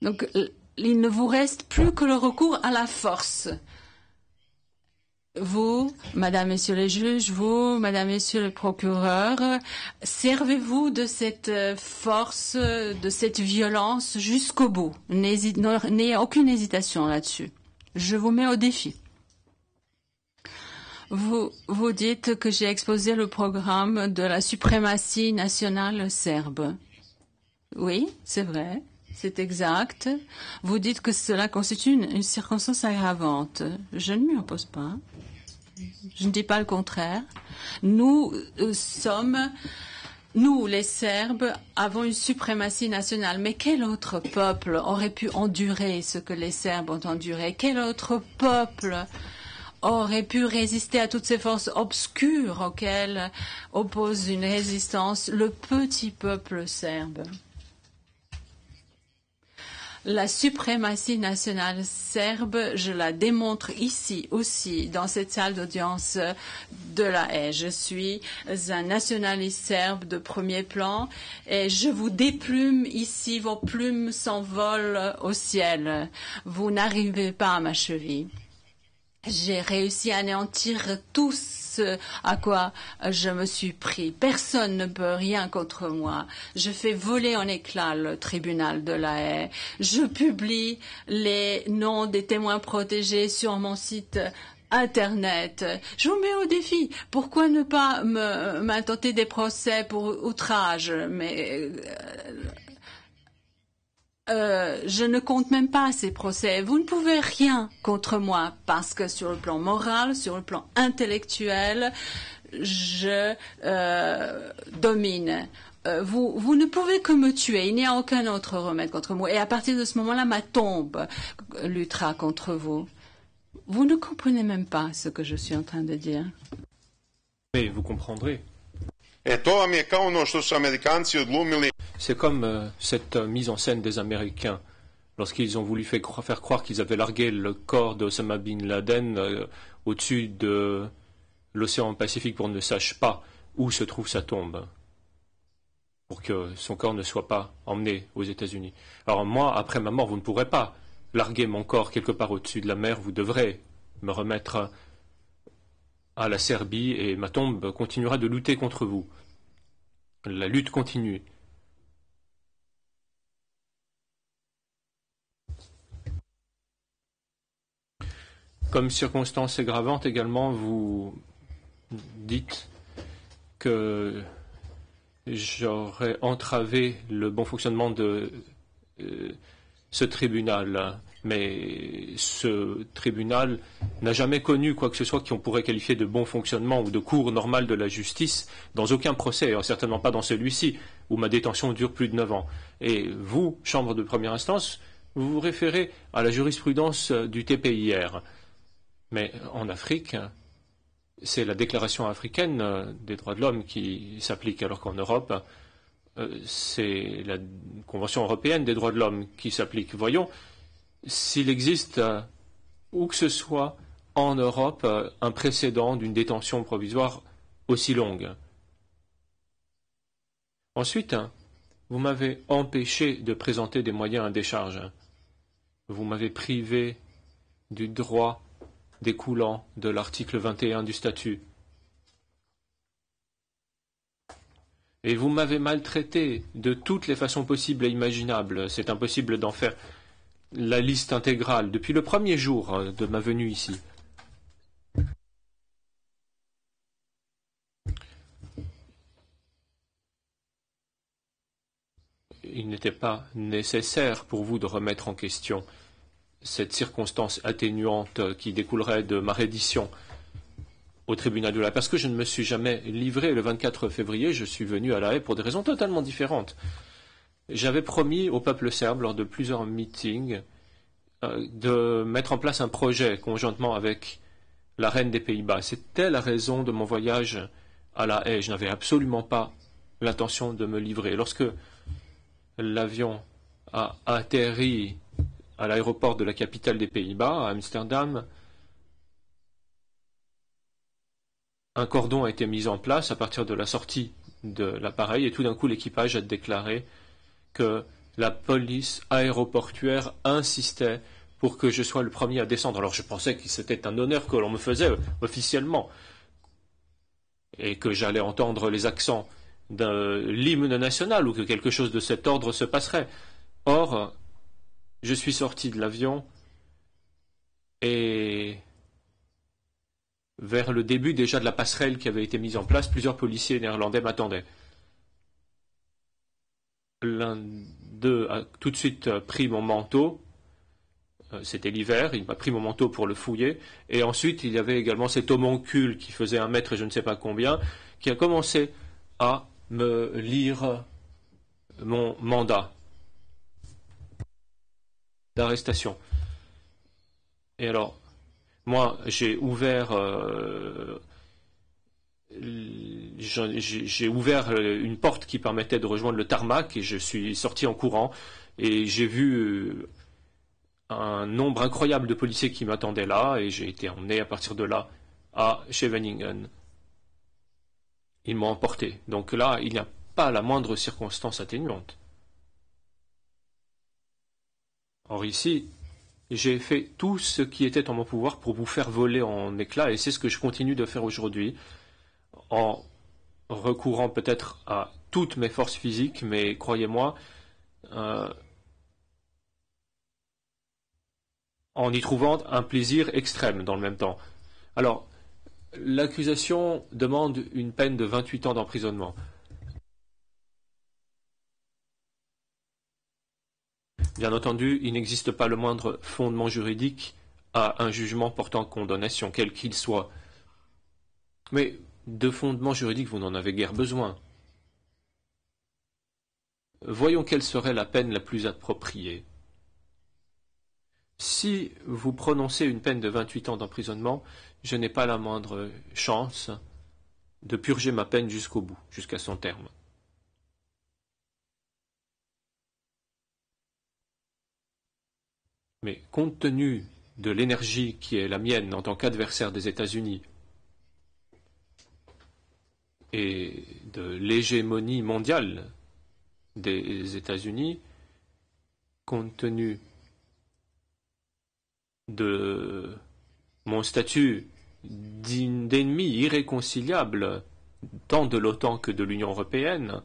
Donc, il ne vous reste plus que le recours à la force. Vous, Madame, Messieurs les juges, vous, Madame, Messieurs les procureurs, servez-vous de cette force, de cette violence jusqu'au bout. N'ayez aucune hésitation là-dessus. Je vous mets au défi. Vous dites que j'ai exposé le programme de la suprématie nationale serbe. Oui, c'est vrai. C'est exact. Vous dites que cela constitue une circonstance aggravante. Je ne m'y oppose pas. Je ne dis pas le contraire. Nous, les Serbes, avons une suprématie nationale. Mais quel autre peuple aurait pu endurer ce que les Serbes ont enduré? Quel autre peuple aurait pu résister à toutes ces forces obscures auxquelles oppose une résistance le petit peuple serbe? La suprématie nationale serbe, je la démontre ici aussi, dans cette salle d'audience de La Haye. Je suis un nationaliste serbe de premier plan et je vous déplume ici, vos plumes s'envolent au ciel. Vous n'arrivez pas à ma cheville. J'ai réussi à anéantir tous ce à quoi je me suis pris. Personne ne peut rien contre moi. Je fais voler en éclats le tribunal de La Haye. Je publie les noms des témoins protégés sur mon site Internet. Je vous mets au défi. Pourquoi ne pas m'intenter des procès pour outrage? Mais je ne compte même pas ces procès. Vous ne pouvez rien contre moi parce que sur le plan moral, sur le plan intellectuel, je domine. Vous ne pouvez que me tuer. Il n'y a aucun autre remède contre moi. Et à partir de ce moment-là, ma tombe luttera contre vous. Vous ne comprenez même pas ce que je suis en train de dire. Mais vous comprendrez. C'est comme cette mise en scène des Américains lorsqu'ils ont voulu faire croire qu'ils avaient largué le corps d'Osama Bin Laden au-dessus de l'océan Pacifique pour qu'on ne sache pas où se trouve sa tombe, pour que son corps ne soit pas emmené aux États-Unis. Alors moi, après ma mort, vous ne pourrez pas larguer mon corps quelque part au-dessus de la mer, vous devrez me remettre à la Serbie et ma tombe continuera de lutter contre vous. La lutte continue. Comme circonstance aggravante également, vous dites que j'aurais entravé le bon fonctionnement de ce tribunal. Mais ce tribunal n'a jamais connu quoi que ce soit qu'on pourrait qualifier de bon fonctionnement ou de cours normal de la justice dans aucun procès, et certainement pas dans celui-ci, où ma détention dure plus de 9 ans. Et vous, chambre de première instance, vous vous référez à la jurisprudence du TPIR. Mais en Afrique, c'est la déclaration africaine des droits de l'homme qui s'applique, alors qu'en Europe, c'est la Convention européenne des droits de l'homme qui s'applique. Voyons, s'il existe où que ce soit en Europe un précédent d'une détention provisoire aussi longue. Ensuite, vous m'avez empêché de présenter des moyens à décharge. Vous m'avez privé du droit découlant de l'article 21 du statut. Et vous m'avez maltraité de toutes les façons possibles et imaginables. C'est impossible d'en faire la liste intégrale depuis le premier jour de ma venue ici. Il n'était pas nécessaire pour vous de remettre en question cette circonstance atténuante qui découlerait de ma reddition au tribunal de La Haye, parce que je ne me suis jamais livré. Le 24 février, je suis venu à La Haye pour des raisons totalement différentes. J'avais promis au peuple serbe, lors de plusieurs meetings, de mettre en place un projet conjointement avec la reine des Pays-Bas. C'était la raison de mon voyage à La Haye. Je n'avais absolument pas l'intention de me livrer. Lorsque l'avion a atterri à l'aéroport de la capitale des Pays-Bas, à Amsterdam, un cordon a été mis en place à partir de la sortie de l'appareil et tout d'un coup l'équipage a déclaré que la police aéroportuaire insistait pour que je sois le premier à descendre. Alors je pensais que c'était un honneur que l'on me faisait officiellement et que j'allais entendre les accents de l'hymne national ou que quelque chose de cet ordre se passerait. Or, je suis sorti de l'avion et vers le début déjà de la passerelle qui avait été mise en place, plusieurs policiers néerlandais m'attendaient. L'un d'eux a tout de suite pris mon manteau, c'était l'hiver, il m'a pris mon manteau pour le fouiller, et ensuite il y avait également cet homoncule qui faisait 1 mètre et je ne sais pas combien, qui a commencé à me lire mon mandat d'arrestation. Et alors, moi, j'ai ouvert une porte qui permettait de rejoindre le tarmac et je suis sorti en courant et j'ai vu un nombre incroyable de policiers qui m'attendaient là et j'ai été emmené à partir de là à Scheveningen. Ils m'ont emporté. Donc là, il n'y a pas la moindre circonstance atténuante. Or ici, J'ai fait tout ce qui était en mon pouvoir pour vous faire voler en éclats, et c'est ce que je continue de faire aujourd'hui, en recourant peut-être à toutes mes forces physiques, mais croyez-moi, en y trouvant un plaisir extrême dans le même temps. Alors, l'accusation demande une peine de 28 ans d'emprisonnement. Bien entendu, il n'existe pas le moindre fondement juridique à un jugement portant condamnation, quel qu'il soit. Mais de fondement juridique, vous n'en avez guère besoin. Voyons quelle serait la peine la plus appropriée. Si vous prononcez une peine de 28 ans d'emprisonnement, je n'ai pas la moindre chance de purger ma peine jusqu'au bout, jusqu'à son terme. Mais compte tenu de l'énergie qui est la mienne en tant qu'adversaire des États-Unis et de l'hégémonie mondiale des États-Unis, compte tenu de mon statut d'ennemi irréconciliable tant de l'OTAN que de l'Union européenne,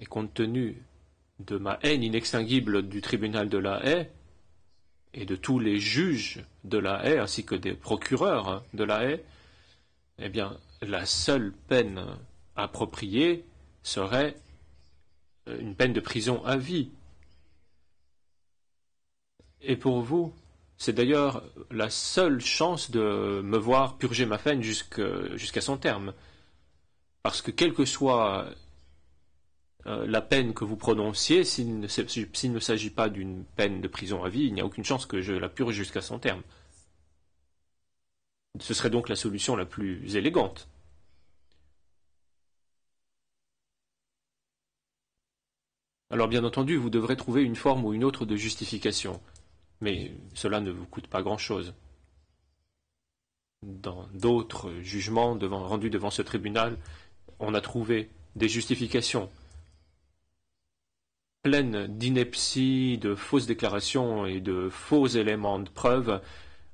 et compte tenu de ma haine inextinguible du tribunal de La Haye et de tous les juges de La Haye ainsi que des procureurs de La Haye, eh bien, la seule peine appropriée serait une peine de prison à vie. Et pour vous, c'est d'ailleurs la seule chance de me voir purger ma peine jusqu'à son terme. Parce que quelle que soit la peine que vous prononciez, s'il ne s'agit pas d'une peine de prison à vie, il n'y a aucune chance que je la purge jusqu'à son terme. Ce serait donc la solution la plus élégante. Alors bien entendu, vous devrez trouver une forme ou une autre de justification, mais cela ne vous coûte pas grand-chose. Dans d'autres jugements rendus devant ce tribunal, on a trouvé des justifications pleines d'inepties, de fausses déclarations et de faux éléments de preuve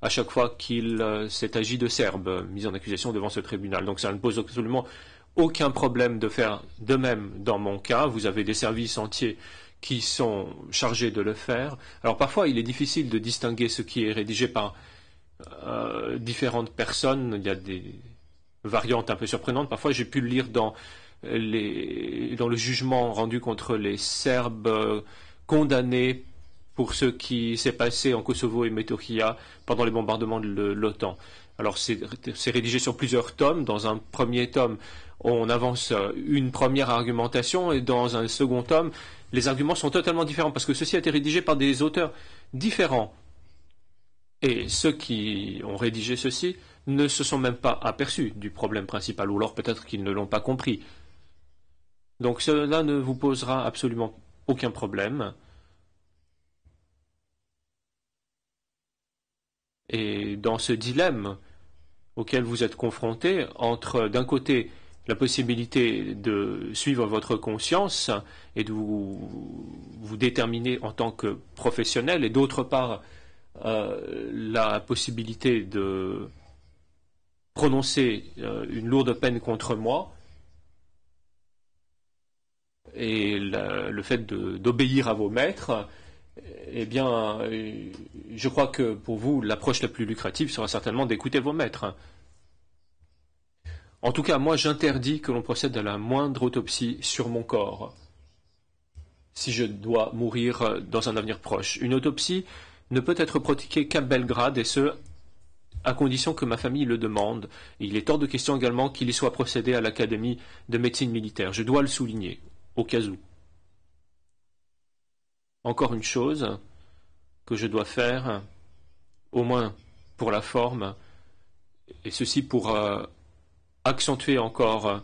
à chaque fois qu'il s'est agi de Serbes mis en accusation devant ce tribunal. Donc ça ne pose absolument aucun problème de faire de même dans mon cas. Vous avez des services entiers qui sont chargés de le faire. Alors parfois, il est difficile de distinguer ce qui est rédigé par différentes personnes. Il y a des variantes un peu surprenantes. Parfois, j'ai pu le lire dans le jugement rendu contre les Serbes condamnés pour ce qui s'est passé en Kosovo et Metohija pendant les bombardements de l'OTAN. Alors c'est rédigé sur plusieurs tomes. Dans un premier tome, on avance une première argumentation et dans un second tome, les arguments sont totalement différents parce que ceci a été rédigé par des auteurs différents. Et ceux qui ont rédigé ceci ne se sont même pas aperçus du problème principal, ou alors peut-être qu'ils ne l'ont pas compris. Donc cela ne vous posera absolument aucun problème. Et dans ce dilemme auquel vous êtes confronté, entre d'un côté la possibilité de suivre votre conscience et de vous déterminer en tant que professionnel, et d'autre part la possibilité de prononcer une lourde peine contre moi, et le fait d'obéir à vos maîtres, eh bien, je crois que pour vous, l'approche la plus lucrative sera certainement d'écouter vos maîtres. En tout cas, moi, j'interdis que l'on procède à la moindre autopsie sur mon corps, si je dois mourir dans un avenir proche. Une autopsie ne peut être pratiquée qu'à Belgrade, et ce, à condition que ma famille le demande. Et il est hors de question également qu'il y soit procédé à l'Académie de médecine militaire. Je dois le souligner, au cas où. Encore une chose que je dois faire, au moins pour la forme, et ceci pour accentuer encore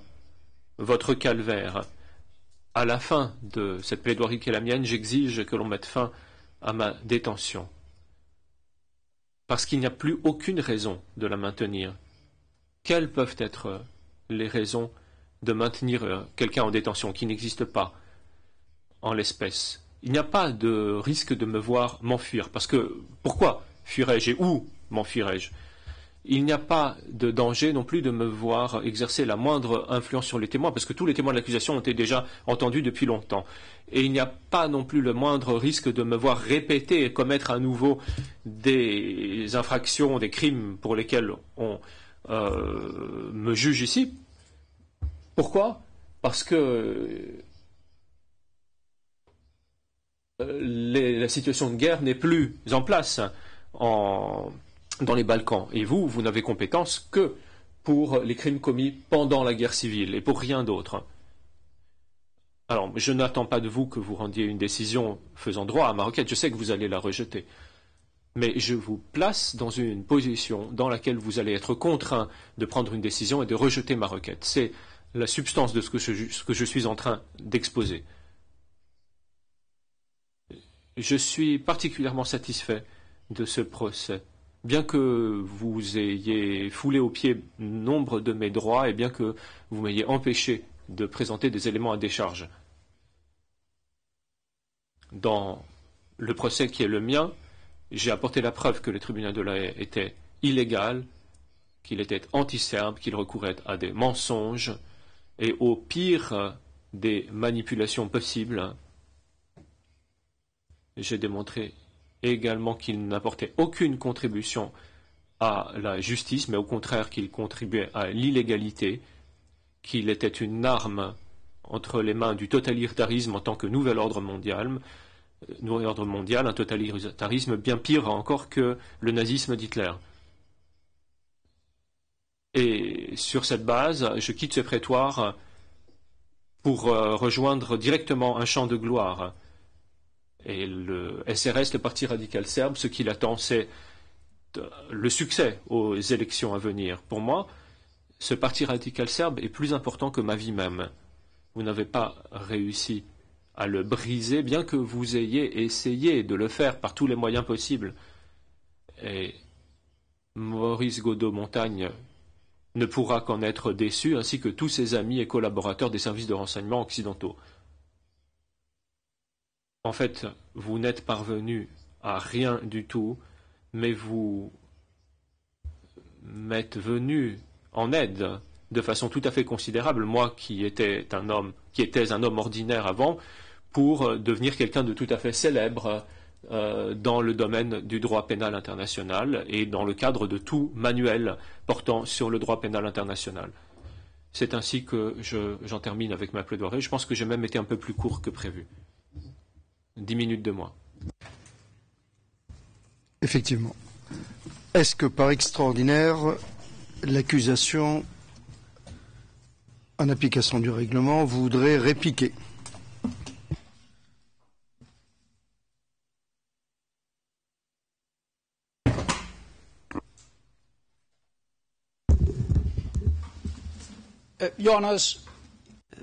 votre calvaire. À la fin de cette plaidoirie qui est la mienne, j'exige que l'on mette fin à ma détention. Parce qu'il n'y a plus aucune raison de la maintenir. Quelles peuvent être les raisons de maintenir quelqu'un en détention qui n'existe pas en l'espèce? il n'y a pas de risque de me voir m'enfuir. Parce que, pourquoi fuirais-je et où m'enfuirais-je? Il n'y a pas de danger non plus de me voir exercer la moindre influence sur les témoins, parce que tous les témoins de l'accusation ont été déjà entendus depuis longtemps. Et il n'y a pas non plus le moindre risque de me voir répéter et commettre à nouveau des infractions, des crimes pour lesquels on me juge ici. Pourquoi? Parce que la situation de guerre n'est plus en place dans les Balkans. Et vous n'avez compétence que pour les crimes commis pendant la guerre civile et pour rien d'autre. Alors, je n'attends pas de vous que vous rendiez une décision faisant droit à ma requête. Je sais que vous allez la rejeter. Mais je vous place dans une position dans laquelle vous allez être contraint de prendre une décision et de rejeter ma requête. C'est la substance de ce que je suis en train d'exposer. Je suis particulièrement satisfait de ce procès. Bien que vous ayez foulé aux pieds nombre de mes droits et bien que vous m'ayez empêché de présenter des éléments à décharge. Dans le procès qui est le mien, j'ai apporté la preuve que le tribunal de La Haye était illégal, qu'il était anti-serbe, qu'il recourait à des mensonges et au pire des manipulations possibles. J'ai démontré également qu'il n'apportait aucune contribution à la justice, mais au contraire qu'il contribuait à l'illégalité, qu'il était une arme entre les mains du totalitarisme en tant que nouvel ordre mondial, un totalitarisme bien pire encore que le nazisme d'Hitler. Et sur cette base, je quitte ce prétoire pour rejoindre directement un champ de gloire. Et le SRS, le Parti radical serbe, ce qu'il attend, c'est le succès aux élections à venir. Pour moi, ce Parti radical serbe est plus important que ma vie même. Vous n'avez pas réussi à le briser, bien que vous ayez essayé de le faire par tous les moyens possibles. Et Maurice Godot-Montagne ne pourra qu'en être déçu, ainsi que tous ses amis et collaborateurs des services de renseignement occidentaux. En fait, vous n'êtes parvenu à rien du tout, mais vous m'êtes venu en aide de façon tout à fait considérable, moi qui étais un homme ordinaire avant, pour devenir quelqu'un de tout à fait célèbre dans le domaine du droit pénal international et dans le cadre de tout manuel portant sur le droit pénal international. C'est ainsi que j'en termine avec ma plaidoirie. Je pense que j'ai même été un peu plus court que prévu. 10 minutes de moins. Effectivement. Est-ce que par extraordinaire, l'accusation, en application du règlement, voudrait répliquer?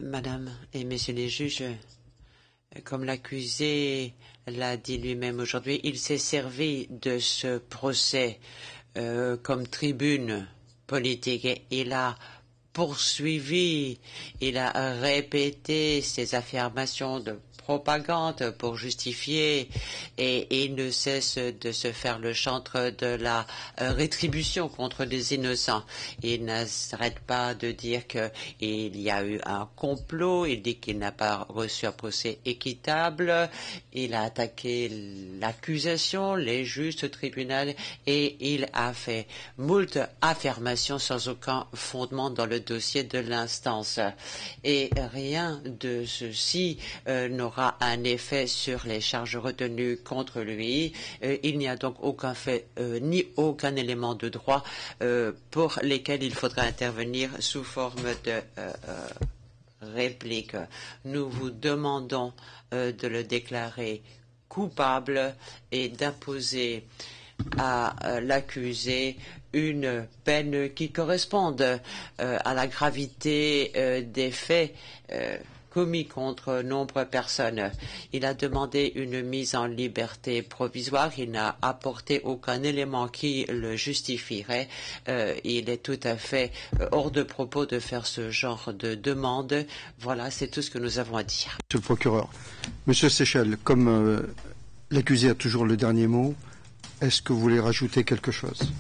Madame et Messieurs les juges, comme l'accusé l'a dit lui-même aujourd'hui, il s'est servi de ce procès comme tribune politique et il a poursuivi, il a répété ses affirmations de propagande pour justifier et il ne cesse de se faire le chantre de la rétribution contre les innocents. Il n'arrête pas de dire qu'il y a eu un complot, il dit qu'il n'a pas reçu un procès équitable, il a attaqué l'accusation, les juges, le tribunal et il a fait moult affirmations sans aucun fondement dans le dossier de l'instance. Et rien de ceci n'aura un effet sur les charges retenues contre lui. Il n'y a donc aucun fait ni aucun élément de droit pour lesquels il faudra intervenir sous forme de réplique. Nous vous demandons de le déclarer coupable et d'imposer à l'accusé une peine qui corresponde à la gravité des faits commis contre nombreuses personnes. Il a demandé une mise en liberté provisoire. Il n'a apporté aucun élément qui le justifierait. Il est tout à fait hors de propos de faire ce genre de demande. Voilà, c'est tout ce que nous avons à dire. Monsieur le procureur, Monsieur Séchel, comme l'accusé a toujours le dernier mot, est-ce que vous voulez rajouter quelque chose?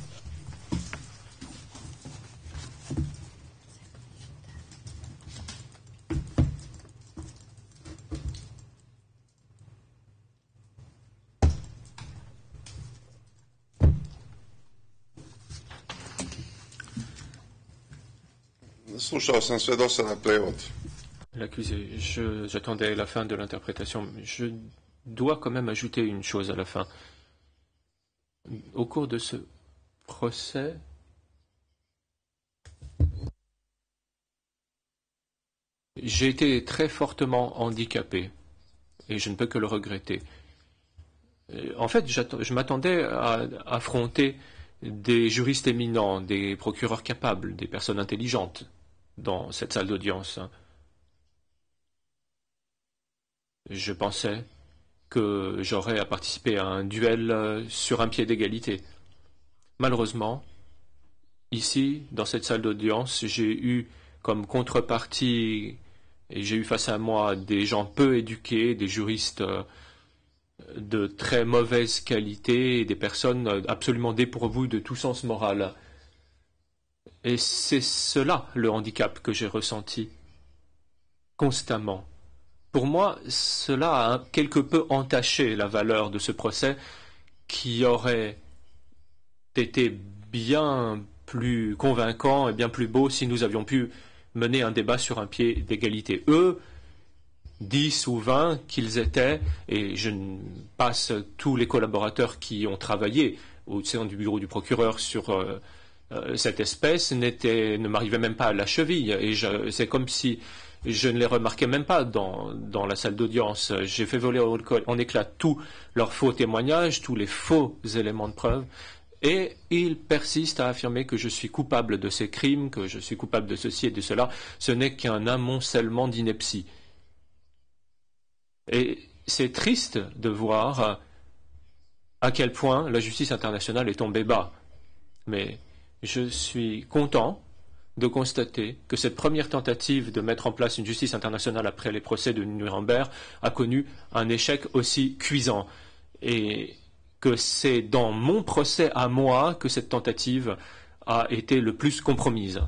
L'accusé, j'attendais la fin de l'interprétation. Je dois quand même ajouter une chose à la fin. Au cours de ce procès, j'ai été très fortement handicapé et je ne peux que le regretter. En fait, je m'attendais à affronter des juristes éminents, des procureurs capables, des personnes intelligentes dans cette salle d'audience. Je pensais que j'aurais à participer à un duel sur un pied d'égalité. Malheureusement, ici, dans cette salle d'audience, j'ai eu comme contrepartie, et j'ai eu face à moi des gens peu éduqués, des juristes de très mauvaise qualité, et des personnes absolument dépourvues de tout sens moral. Et c'est cela le handicap que j'ai ressenti constamment. Pour moi, cela a quelque peu entaché la valeur de ce procès qui aurait été bien plus convaincant et bien plus beau si nous avions pu mener un débat sur un pied d'égalité. Eux, 10 ou 20 qu'ils étaient, et je passe tous les collaborateurs qui ont travaillé au sein du bureau du procureur sur cette espèce, ne m'arrivaient même pas à la cheville. Et c'est comme si je ne les remarquais même pas dans la salle d'audience. J'ai fait voler en éclats tous leurs faux témoignages, tous les faux éléments de preuve. Et ils persistent à affirmer que je suis coupable de ces crimes, que je suis coupable de ceci et de cela. Ce n'est qu'un amoncellement d'inepties. Et c'est triste de voir à quel point la justice internationale est tombée bas. Mais je suis content de constater que cette première tentative de mettre en place une justice internationale après les procès de Nuremberg a connu un échec aussi cuisant. Et que c'est dans mon procès à moi que cette tentative a été le plus compromise.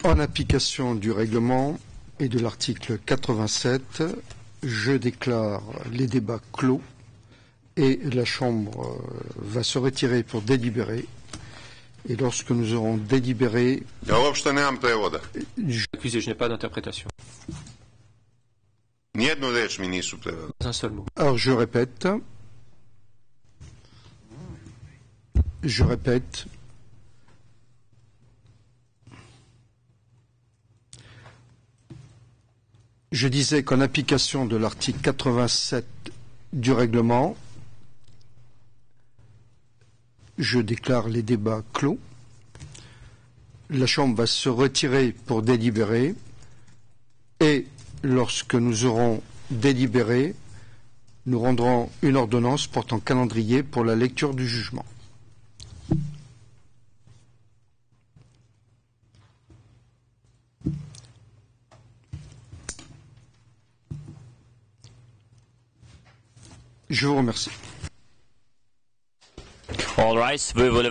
En application du règlement et de l'article 87, je déclare les débats clos et la Chambre va se retirer pour délibérer. Et lorsque nous aurons délibéré... Accusé, je n'ai pas d'interprétation. Un seul mot. Alors je répète, je disais qu'en application de l'article 87 du règlement, je déclare les débats clos. La Chambre va se retirer pour délibérer et lorsque nous aurons délibéré, nous rendrons une ordonnance portant calendrier pour la lecture du jugement. Je vous remercie. All right, vi vil